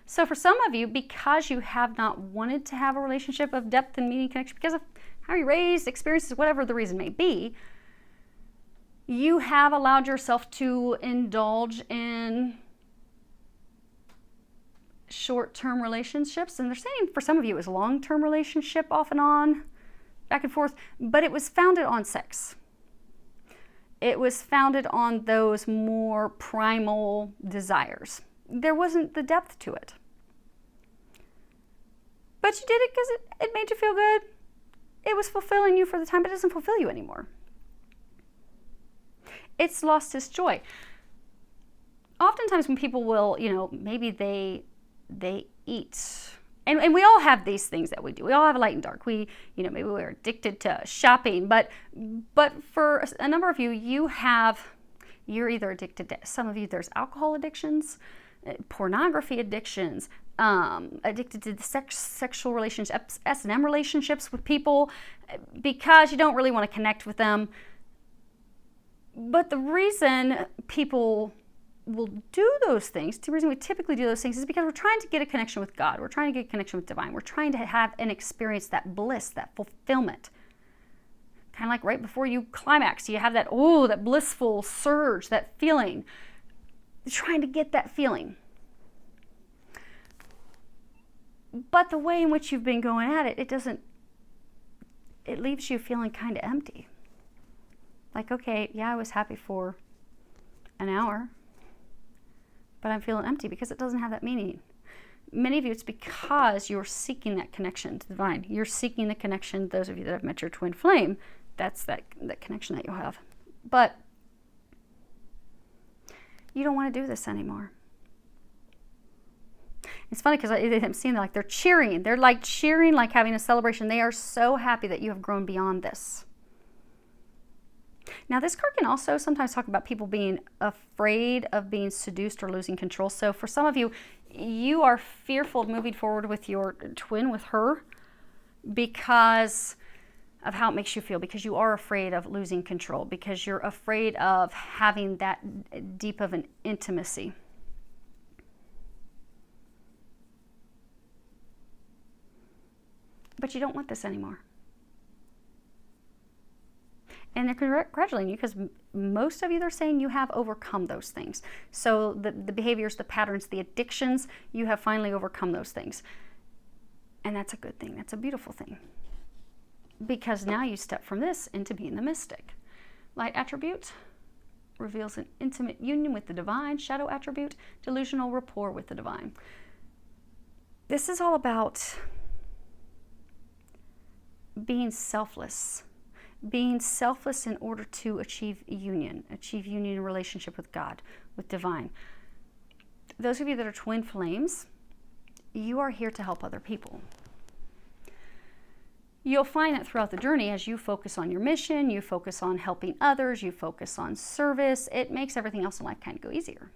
A: So for some of you, because you have not wanted to have a relationship of depth and meaning connection, because of how you're raised, experiences, whatever the reason may be, you have allowed yourself to indulge in short-term relationships. And they're saying for some of you it was a long-term relationship off and on, back and forth, but it was founded on sex. It was founded on those more primal desires. There wasn't the depth to it. But you did it because it made you feel good. It was fulfilling you for the time, but it doesn't fulfill you anymore. It's lost its joy. Oftentimes when people will, maybe they eat, and we all have these things that we do. We all have a light and dark. Maybe we're addicted to shopping, but for a number of you, you're either addicted to, some of you, there's alcohol addictions, pornography addictions, addicted to the sexual relationships, S&M relationships with people because you don't really want to connect with them. But the reason people will do those things, the reason we typically do those things is because we're trying to get a connection with God. We're trying to get a connection with divine. We're trying to have and experience that bliss, that fulfillment. Kind of like right before you climax, you have that blissful surge, that feeling. You're trying to get that feeling. But the way in which you've been going at it, it leaves you feeling kind of empty. Like, okay, yeah, I was happy for an hour, but I'm feeling empty because it doesn't have that meaning. Many of you, it's because you're seeking that connection to the divine. You're seeking the connection, those of you that have met your twin flame, that's that connection that you'll have. But you don't want to do this anymore. It's funny because I'm seeing they're cheering. They're like cheering, like having a celebration. They are so happy that you have grown beyond this. Now, this card can also sometimes talk about people being afraid of being seduced or losing control. So for some of you, you are fearful of moving forward with your twin, with her, because of how it makes you feel, because you are afraid of losing control, because you're afraid of having that deep of an intimacy. But you don't want this anymore. And they're congratulating you because most of you, they're saying you have overcome those things. So the behaviors, the patterns, the addictions, you have finally overcome those things. And that's a good thing. That's a beautiful thing. Because now you step from this into being the mystic. Light attribute reveals an intimate union with the divine. Shadow attribute, delusional rapport with the divine. This is all about being selfless. Being selfless in order to achieve union in relationship with God, with divine. Those of you that are twin flames, you are here to help other people. You'll find that throughout the journey, as you focus on your mission, you focus on helping others, you focus on service, it makes everything else in life kind of go easier.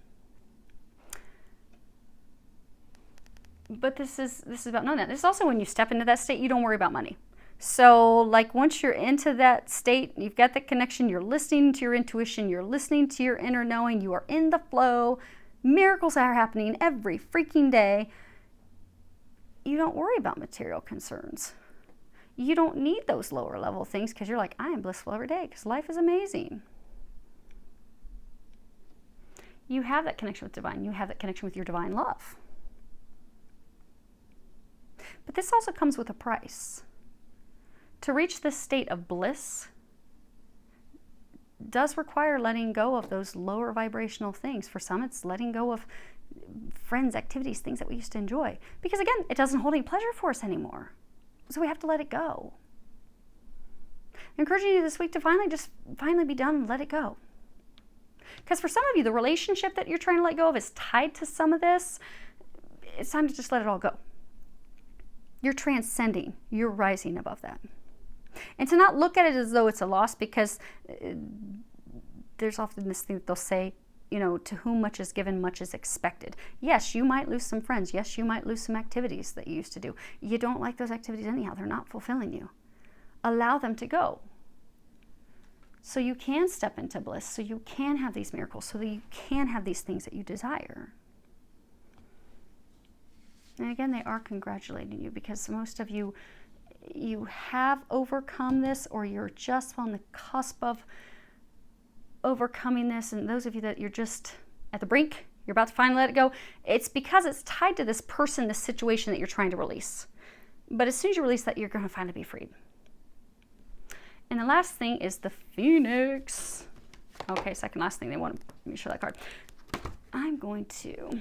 A: But this is about knowing that. This is also when you step into that state, you don't worry about money. So like once you're into that state, you've got that connection, you're listening to your intuition, you're listening to your inner knowing, you are in the flow, Miracles are happening every freaking day. You don't worry about material concerns. You don't need those lower level things because you're like, I am blissful every day because life is amazing. You have that connection with divine. You have that connection with your divine love. But this also comes with a price. To reach this state of bliss does require letting go of those lower vibrational things. For some, it's letting go of friends, activities, things that we used to enjoy. Because again, it doesn't hold any pleasure for us anymore. So we have to let it go. I'm encouraging you this week to finally be done and let it go. Because for some of you, the relationship that you're trying to let go of is tied to some of this. It's time to just let it all go. You're transcending. You're rising above that. And to not look at it as though it's a loss, because there's often this thing that they'll say, to whom much is given, much is expected. Yes, you might lose some friends. Yes, you might lose some activities that you used to do. You don't like those activities anyhow. They're not fulfilling you. Allow them to go. So you can step into bliss, so you can have these miracles, so that you can have these things that you desire. And again, they are congratulating you because most of you have overcome this, or you're just on the cusp of overcoming this. And those of you that you're just at the brink, you're about to finally let it go, it's because it's tied to this person, this situation that you're trying to release. But as soon as you release that, you're going to finally be freed. And the last thing is the Phoenix. Okay, second last thing. They want me to show that card. I'm going to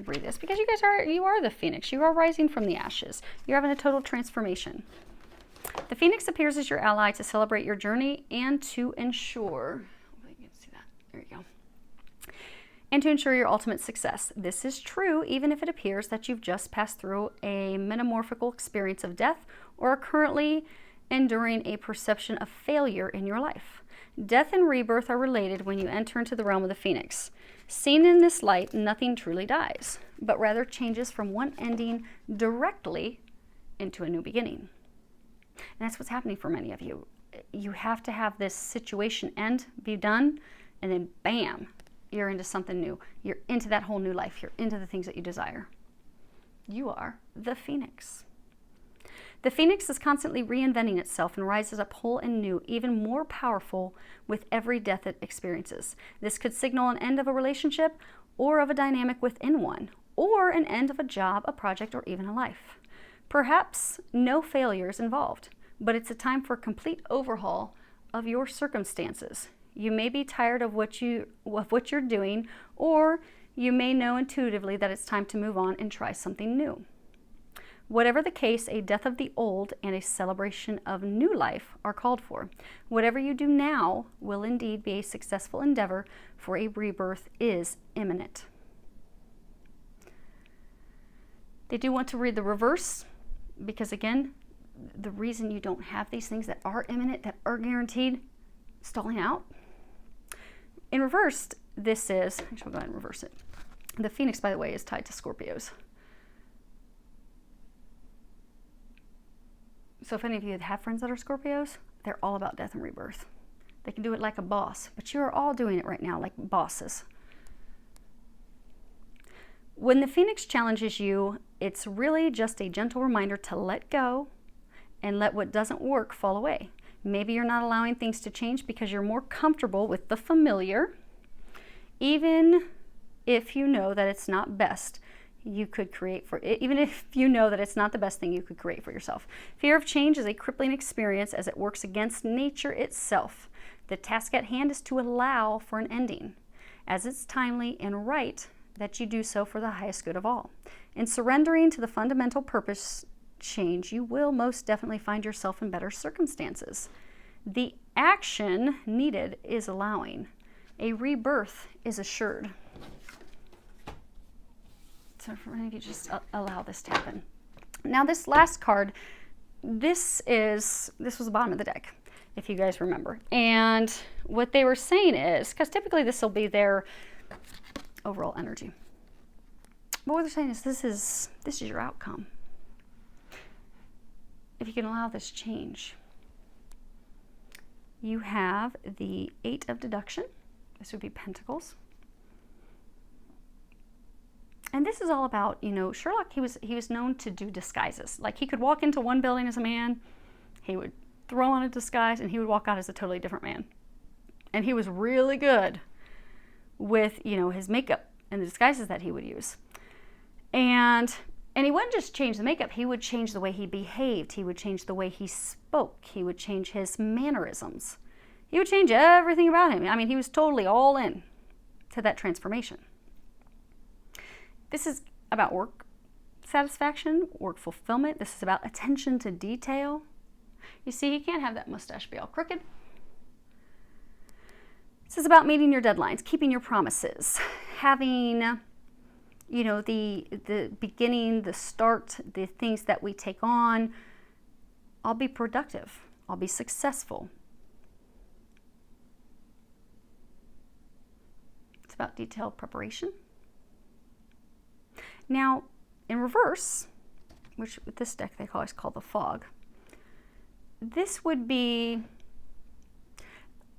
A: read this because you are the Phoenix. You are rising from the ashes. You're having a total transformation. The Phoenix appears as your ally to celebrate your journey and to ensure, hopefully you can see that. There you go. And to ensure your ultimate success. This is true even if it appears that you've just passed through a metamorphical experience of death or are currently enduring a perception of failure in your life. Death and rebirth are related when you enter into the realm of the Phoenix. Seen in this light, nothing truly dies, but rather changes from one ending directly into a new beginning. And that's what's happening for many of you. You have to have this situation end, be done, and then bam, you're into something new. You're into that whole new life. You're into the things that you desire. You are the Phoenix. The Phoenix is constantly reinventing itself and rises up whole and new, even more powerful with every death it experiences. This could signal an end of a relationship or of a dynamic within one, or an end of a job, a project, or even a life. Perhaps no failures involved, but it's a time for a complete overhaul of your circumstances. You may be tired of what you're doing, or you may know intuitively that it's time to move on and try something new. Whatever the case, a death of the old and a celebration of new life are called for. Whatever you do now will indeed be a successful endeavor, for a rebirth is imminent. They do want to read the reverse, because again, the reason you don't have these things that are imminent, that are guaranteed, stalling out. In reversed, this is, actually we'll go ahead and reverse it. The Phoenix, by the way, is tied to Scorpios. So if any of you have friends that are Scorpios, they're all about death and rebirth. They can do it like a boss, but you are all doing it right now like bosses. When the Phoenix challenges you, it's really just a gentle reminder to let go and let what doesn't work fall away. Maybe you're not allowing things to change because you're more comfortable with the familiar, even if you know that it's not best you could create for it, even if you know that it's not the best thing you could create for yourself. Fear of change is a crippling experience as it works against nature itself. The task at hand is to allow for an ending, as it's timely and right that you do so for the highest good of all. In surrendering to the fundamental purpose change, you will most definitely find yourself in better circumstances. The action needed is allowing. A rebirth is assured. So for many of you, just allow this to happen. Now this last card, this was the bottom of the deck, if you guys remember. And what they were saying is, because typically this will be their overall energy. But what they're saying is this is your outcome. If you can allow this change, you have the 8 of deduction. This would be Pentacles. And this is all about, you know, Sherlock, he was known to do disguises. Like, he could walk into one building as a man, he would throw on a disguise, and he would walk out as a totally different man. And he was really good with, you know, his makeup and the disguises that he would use. And he wouldn't just change the makeup, he would change the way he behaved, he would change the way he spoke, he would change his mannerisms. He would change everything about him. I mean, he was totally all in to that transformation. This is about work satisfaction, work fulfillment. This is about attention to detail. You see, he can't have that mustache be all crooked. This is about meeting your deadlines, keeping your promises, having, you know, the beginning, the start, the things that we take on. I'll be productive. I'll be successful. It's about detailed preparation. Now, in reverse, which with this deck they always call the fog, this would be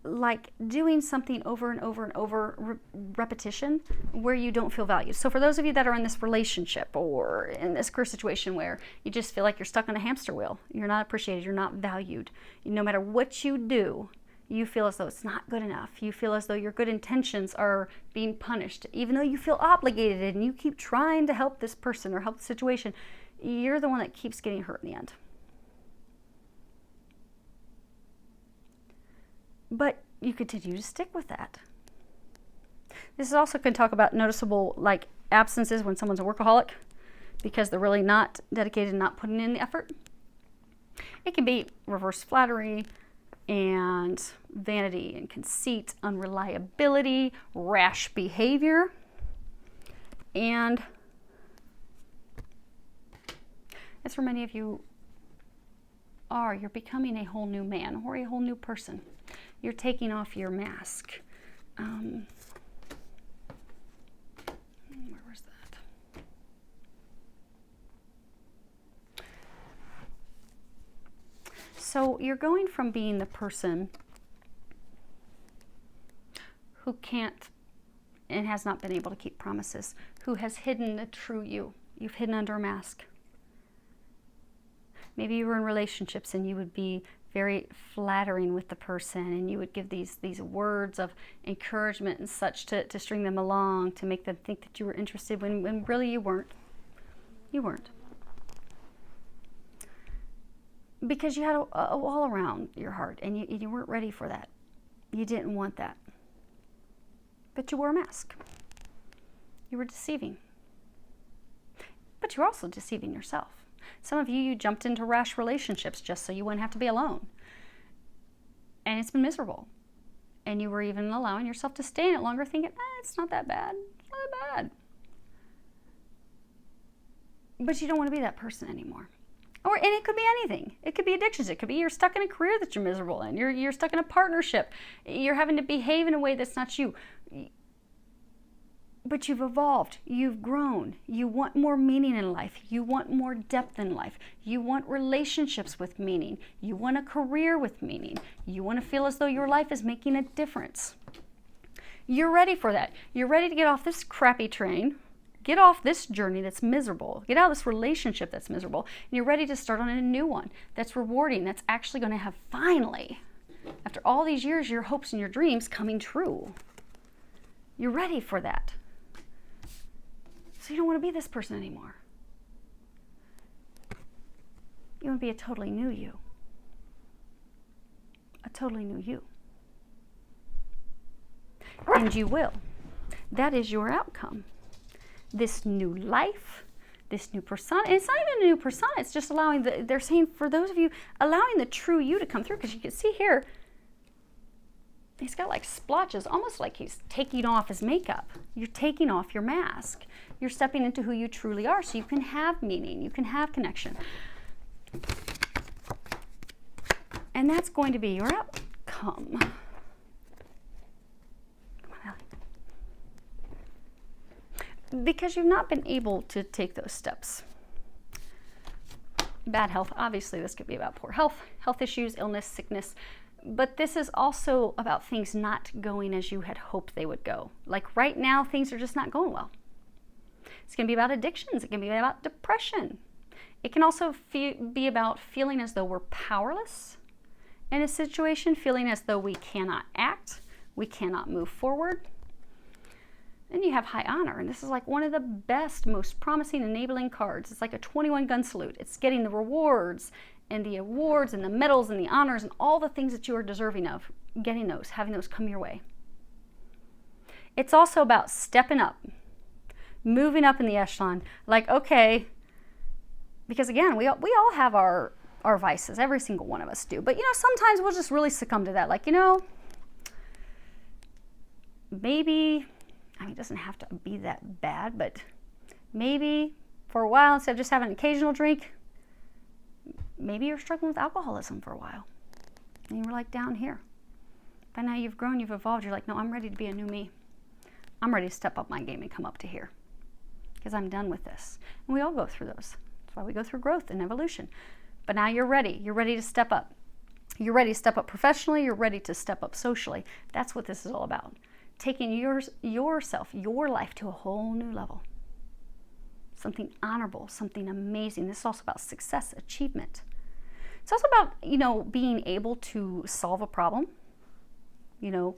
A: like doing something over and over and over, repetition, where you don't feel valued. So for those of you that are in this relationship or in this career situation where you just feel like you're stuck on a hamster wheel, you're not appreciated, you're not valued, no matter what you do, you feel as though it's not good enough. You feel as though your good intentions are being punished. Even though you feel obligated and you keep trying to help this person or help the situation, you're the one that keeps getting hurt in the end. But you continue to stick with that. This is also going to talk about noticeable like absences when someone's a workaholic because they're really not dedicated and not putting in the effort. It can be reverse flattery and vanity and conceit, unreliability, rash behavior, and as for many of you you're becoming a whole new man or a whole new person. You're taking off your mask. Where was that? So you're going from being the person who can't and has not been able to keep promises, who has hidden the true you. You've hidden under a mask. Maybe you were in relationships and you would be very flattering with the person and you would give these words of encouragement and such to string them along, to make them think that you were interested when really you weren't. You weren't. Because you had a wall around your heart and you weren't ready for that. You didn't want that. But you wore a mask. You were deceiving. But you're also deceiving yourself. Some of you jumped into rash relationships just so you wouldn't have to be alone. And it's been miserable. And you were even allowing yourself to stay in it longer thinking, it's not that bad. It's not that bad. But you don't want to be that person anymore. And it could be anything. It could be addictions. It could be you're stuck in a career that you're miserable in. You're stuck in a partnership. You're having to behave in a way that's not you. But you've evolved. You've grown. You want more meaning in life. You want more depth in life. You want relationships with meaning. You want a career with meaning. You want to feel as though your life is making a difference. You're ready for that. You're ready to get off this crappy train. Get off this journey that's miserable. Get out of this relationship that's miserable. And you're ready to start on a new one that's rewarding, that's actually going to have finally, after all these years, your hopes and your dreams coming true. You're ready for that. So you don't want to be this person anymore. You want to be a totally new you. A totally new you. And you will. That is your outcome. This new life, this new persona. And it's not even a new persona. It's just allowing they're saying for those of you, allowing the true you to come through. Because you can see here, he's got like splotches, almost like he's taking off his makeup. You're taking off your mask. You're stepping into who you truly are so you can have meaning. You can have connection. And that's going to be your outcome. Because you've not been able to take those steps. Bad health, obviously this could be about poor health issues, illness, sickness, But this is also about things not going as you had hoped they would go. Like right now, things are just not going well. It's going to be about addictions. It can be about depression. It can also be about feeling as though we're powerless in a situation, feeling as though we cannot act, we cannot move forward. Then you have high honor, and this is like one of the best, most promising, enabling cards. It's like a 21-gun salute. It's getting the rewards and the awards and the medals and the honors and all the things that you are deserving of, getting those, having those come your way. It's also about stepping up, moving up in the echelon. Like, okay, because again, we all have our vices. Every single one of us do. But, sometimes we'll just really succumb to that. Like, maybe, it doesn't have to be that bad, but maybe for a while, instead of just having an occasional drink, maybe you're struggling with alcoholism for a while. And you were like down here. But now you've grown, you've evolved. You're like, no, I'm ready to be a new me. I'm ready to step up my game and come up to here because I'm done with this. And we all go through those. That's why we go through growth and evolution. But now you're ready. You're ready to step up. You're ready to step up professionally. You're ready to step up socially. That's what this is all about. Taking yourself, your life to a whole new level. Something honorable, something amazing. This is also about success, achievement. It's also about, being able to solve a problem.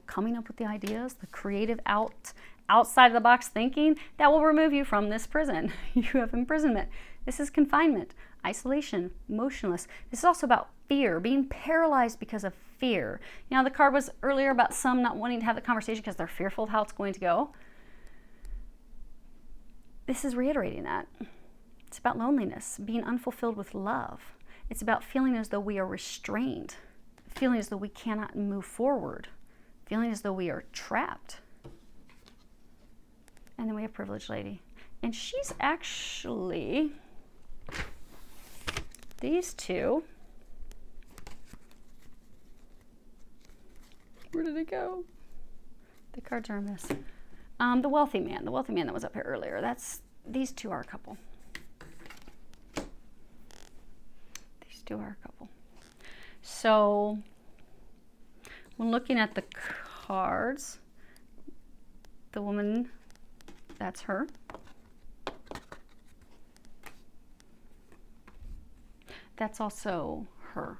A: Coming up with the ideas, the creative outside of the box thinking that will remove you from this prison. You have imprisonment. This is confinement, isolation, motionless. This is also about fear, being paralyzed because of fear. The card was earlier about some not wanting to have the conversation because they're fearful of how it's going to go. This is reiterating that. It's about loneliness, being unfulfilled with love. It's about feeling as though we are restrained, feeling as though we cannot move forward, feeling as though we are trapped. And then we have Privileged Lady. And she's actually these two. Where did it go? The cards are a mess. The wealthy man that was up here earlier. These two are a couple. These two are a couple. So when looking at the cards, the woman, that's her. That's also her.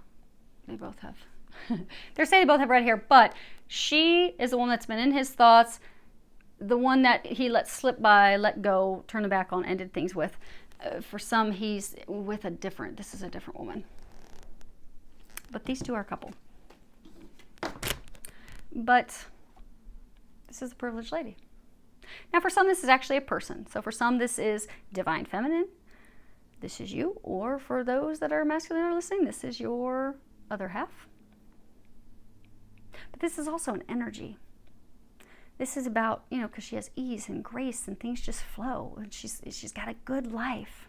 A: They both have. They're saying they both have red hair, but she is the one that's been in his thoughts, the one that he let slip by, let go, turn the back on, ended things with. For some, he's with this is a different woman. But these two are a couple. But this is the Privileged Lady. Now, for some, this is actually a person. So for some, this is Divine Feminine. This is you. Or for those that are masculine or listening, this is your other half. But this is also an energy. This is about, because she has ease and grace and things just flow. And she's got a good life.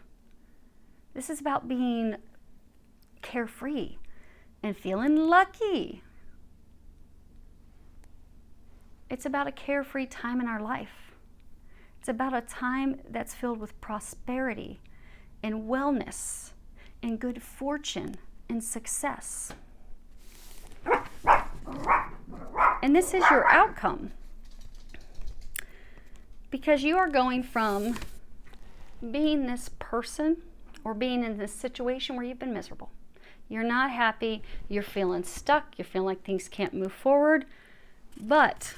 A: This is about being carefree and feeling lucky. It's about a carefree time in our life. It's about a time that's filled with prosperity and wellness and good fortune and success. And this is your outcome. Because you are going from being this person or being in this situation where you've been miserable. You're not happy, you're feeling stuck, you're feeling like things can't move forward, but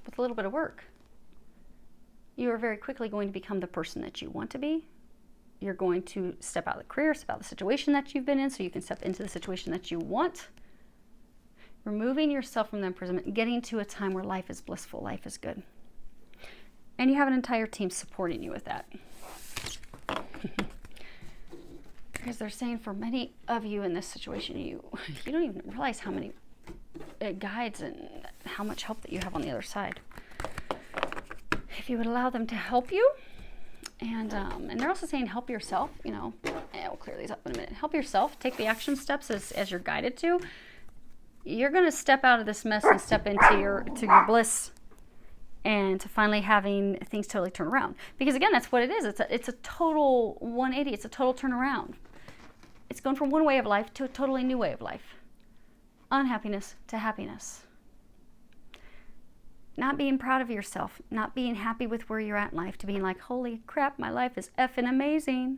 A: with a little bit of work, you are very quickly going to become the person that you want to be. You're going to step out of the career, step out of the situation that you've been in so you can step into the situation that you want. Removing yourself from the imprisonment, getting to a time where life is blissful, life is good. And you have an entire team supporting you with that. Because they're saying for many of you in this situation, you don't even realize how many guides and how much help that you have on the other side. If you would allow them to help you, and they're also saying help yourself, and we'll clear these up in a minute. Help yourself, take the action steps as you're guided to. You're going to step out of this mess and step into your bliss and to finally having things totally turn around. Because again, that's what it is. It's a total 180. It's a total turnaround. It's going from one way of life to a totally new way of life. Unhappiness to happiness. Not being proud of yourself, not being happy with where you're at in life, to being like, holy crap, my life is effing amazing.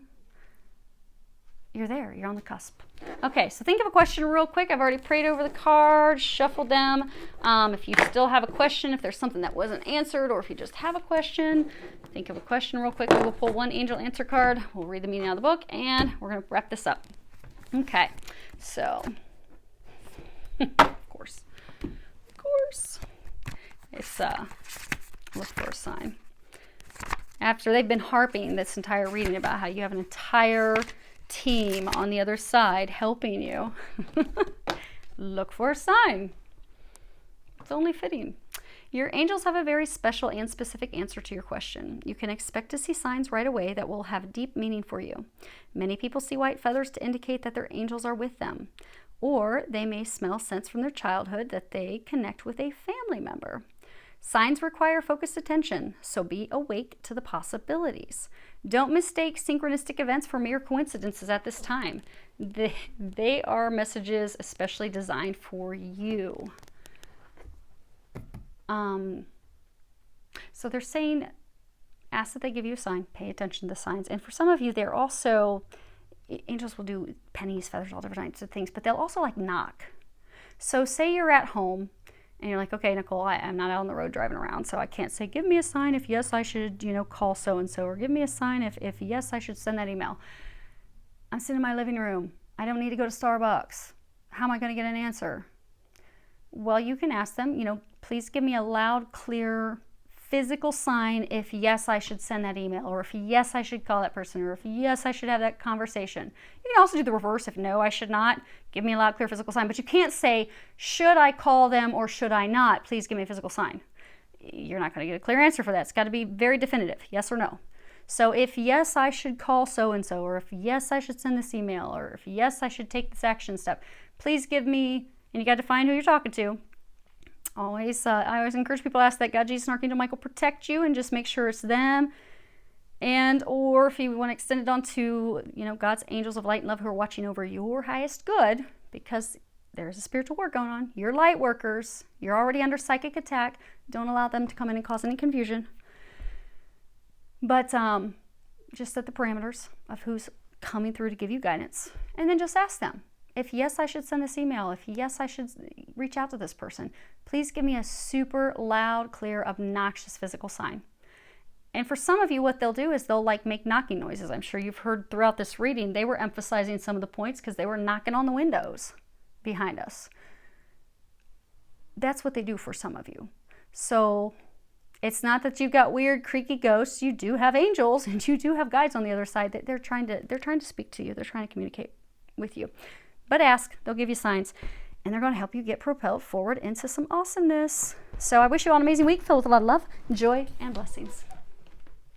A: You're there, you're on the cusp. Okay, so think of a question real quick. I've already prayed over the cards, shuffled them. If you still have a question, if there's something that wasn't answered, or if you just have a question, think of a question real quick. We'll pull one angel answer card. We'll read the meaning out of the book, and we're going to wrap this up. Okay, so, of course, it's look for a sign. After they've been harping this entire reading about how you have an entire team on the other side helping you, look for a sign. It's only fitting. Your angels have a very special and specific answer to your question. You can expect to see signs right away that will have deep meaning for you. Many people see white feathers to indicate that their angels are with them, or they may smell scents from their childhood that they connect with a family member. Signs require focused attention, so be awake to the possibilities. Don't mistake synchronistic events for mere coincidences at this time. They are messages especially designed for you. So they're saying, ask that they give you a sign, pay attention to the signs. And for some of you, they're also, angels will do pennies, feathers, all different types of things, but they'll also like knock. So say you're at home, and you're like, okay, Nicole, I'm not out on the road driving around, so I can't say, give me a sign if yes, I should, call so-and-so, or give me a sign if yes, I should send that email. I'm sitting in my living room. I don't need to go to Starbucks. How am I going to get an answer? Well, you can ask them, please give me a loud, clear, physical sign if yes, I should send that email, or if yes, I should call that person, or if yes, I should have that conversation. You can also do the reverse. If no, I should not, give me a loud, clear, physical sign. But you can't say, should I call them or should I not? Please give me a physical sign. You're not going to get a clear answer for that. It's got to be very definitive, yes or no. So if yes, I should call so-and-so, or if yes, I should send this email, or if yes, I should take this action step, please give me, and you got to find who you're talking to. I always encourage people to ask that God, Jesus, and Archangel Michael protect you, and just make sure it's them. And or if you want to extend it on to, God's angels of light and love who are watching over your highest good, because there's a spiritual work going on. You're light workers. You're already under psychic attack. Don't allow them to come in and cause any confusion. But just set the parameters of who's coming through to give you guidance. And then just ask them. If yes, I should send this email. If yes, I should reach out to this person. Please give me a super loud, clear, obnoxious physical sign. And for some of you, what they'll do is they'll make knocking noises. I'm sure you've heard throughout this reading, they were emphasizing some of the points because they were knocking on the windows behind us. That's what they do for some of you. So it's not that you've got weird, creaky ghosts. You do have angels and you do have guides on the other side that they're trying to speak to you. They're trying to communicate with you. But ask, they'll give you signs, and they're going to help you get propelled forward into some awesomeness. So I wish you all an amazing week filled with a lot of love, joy, and blessings.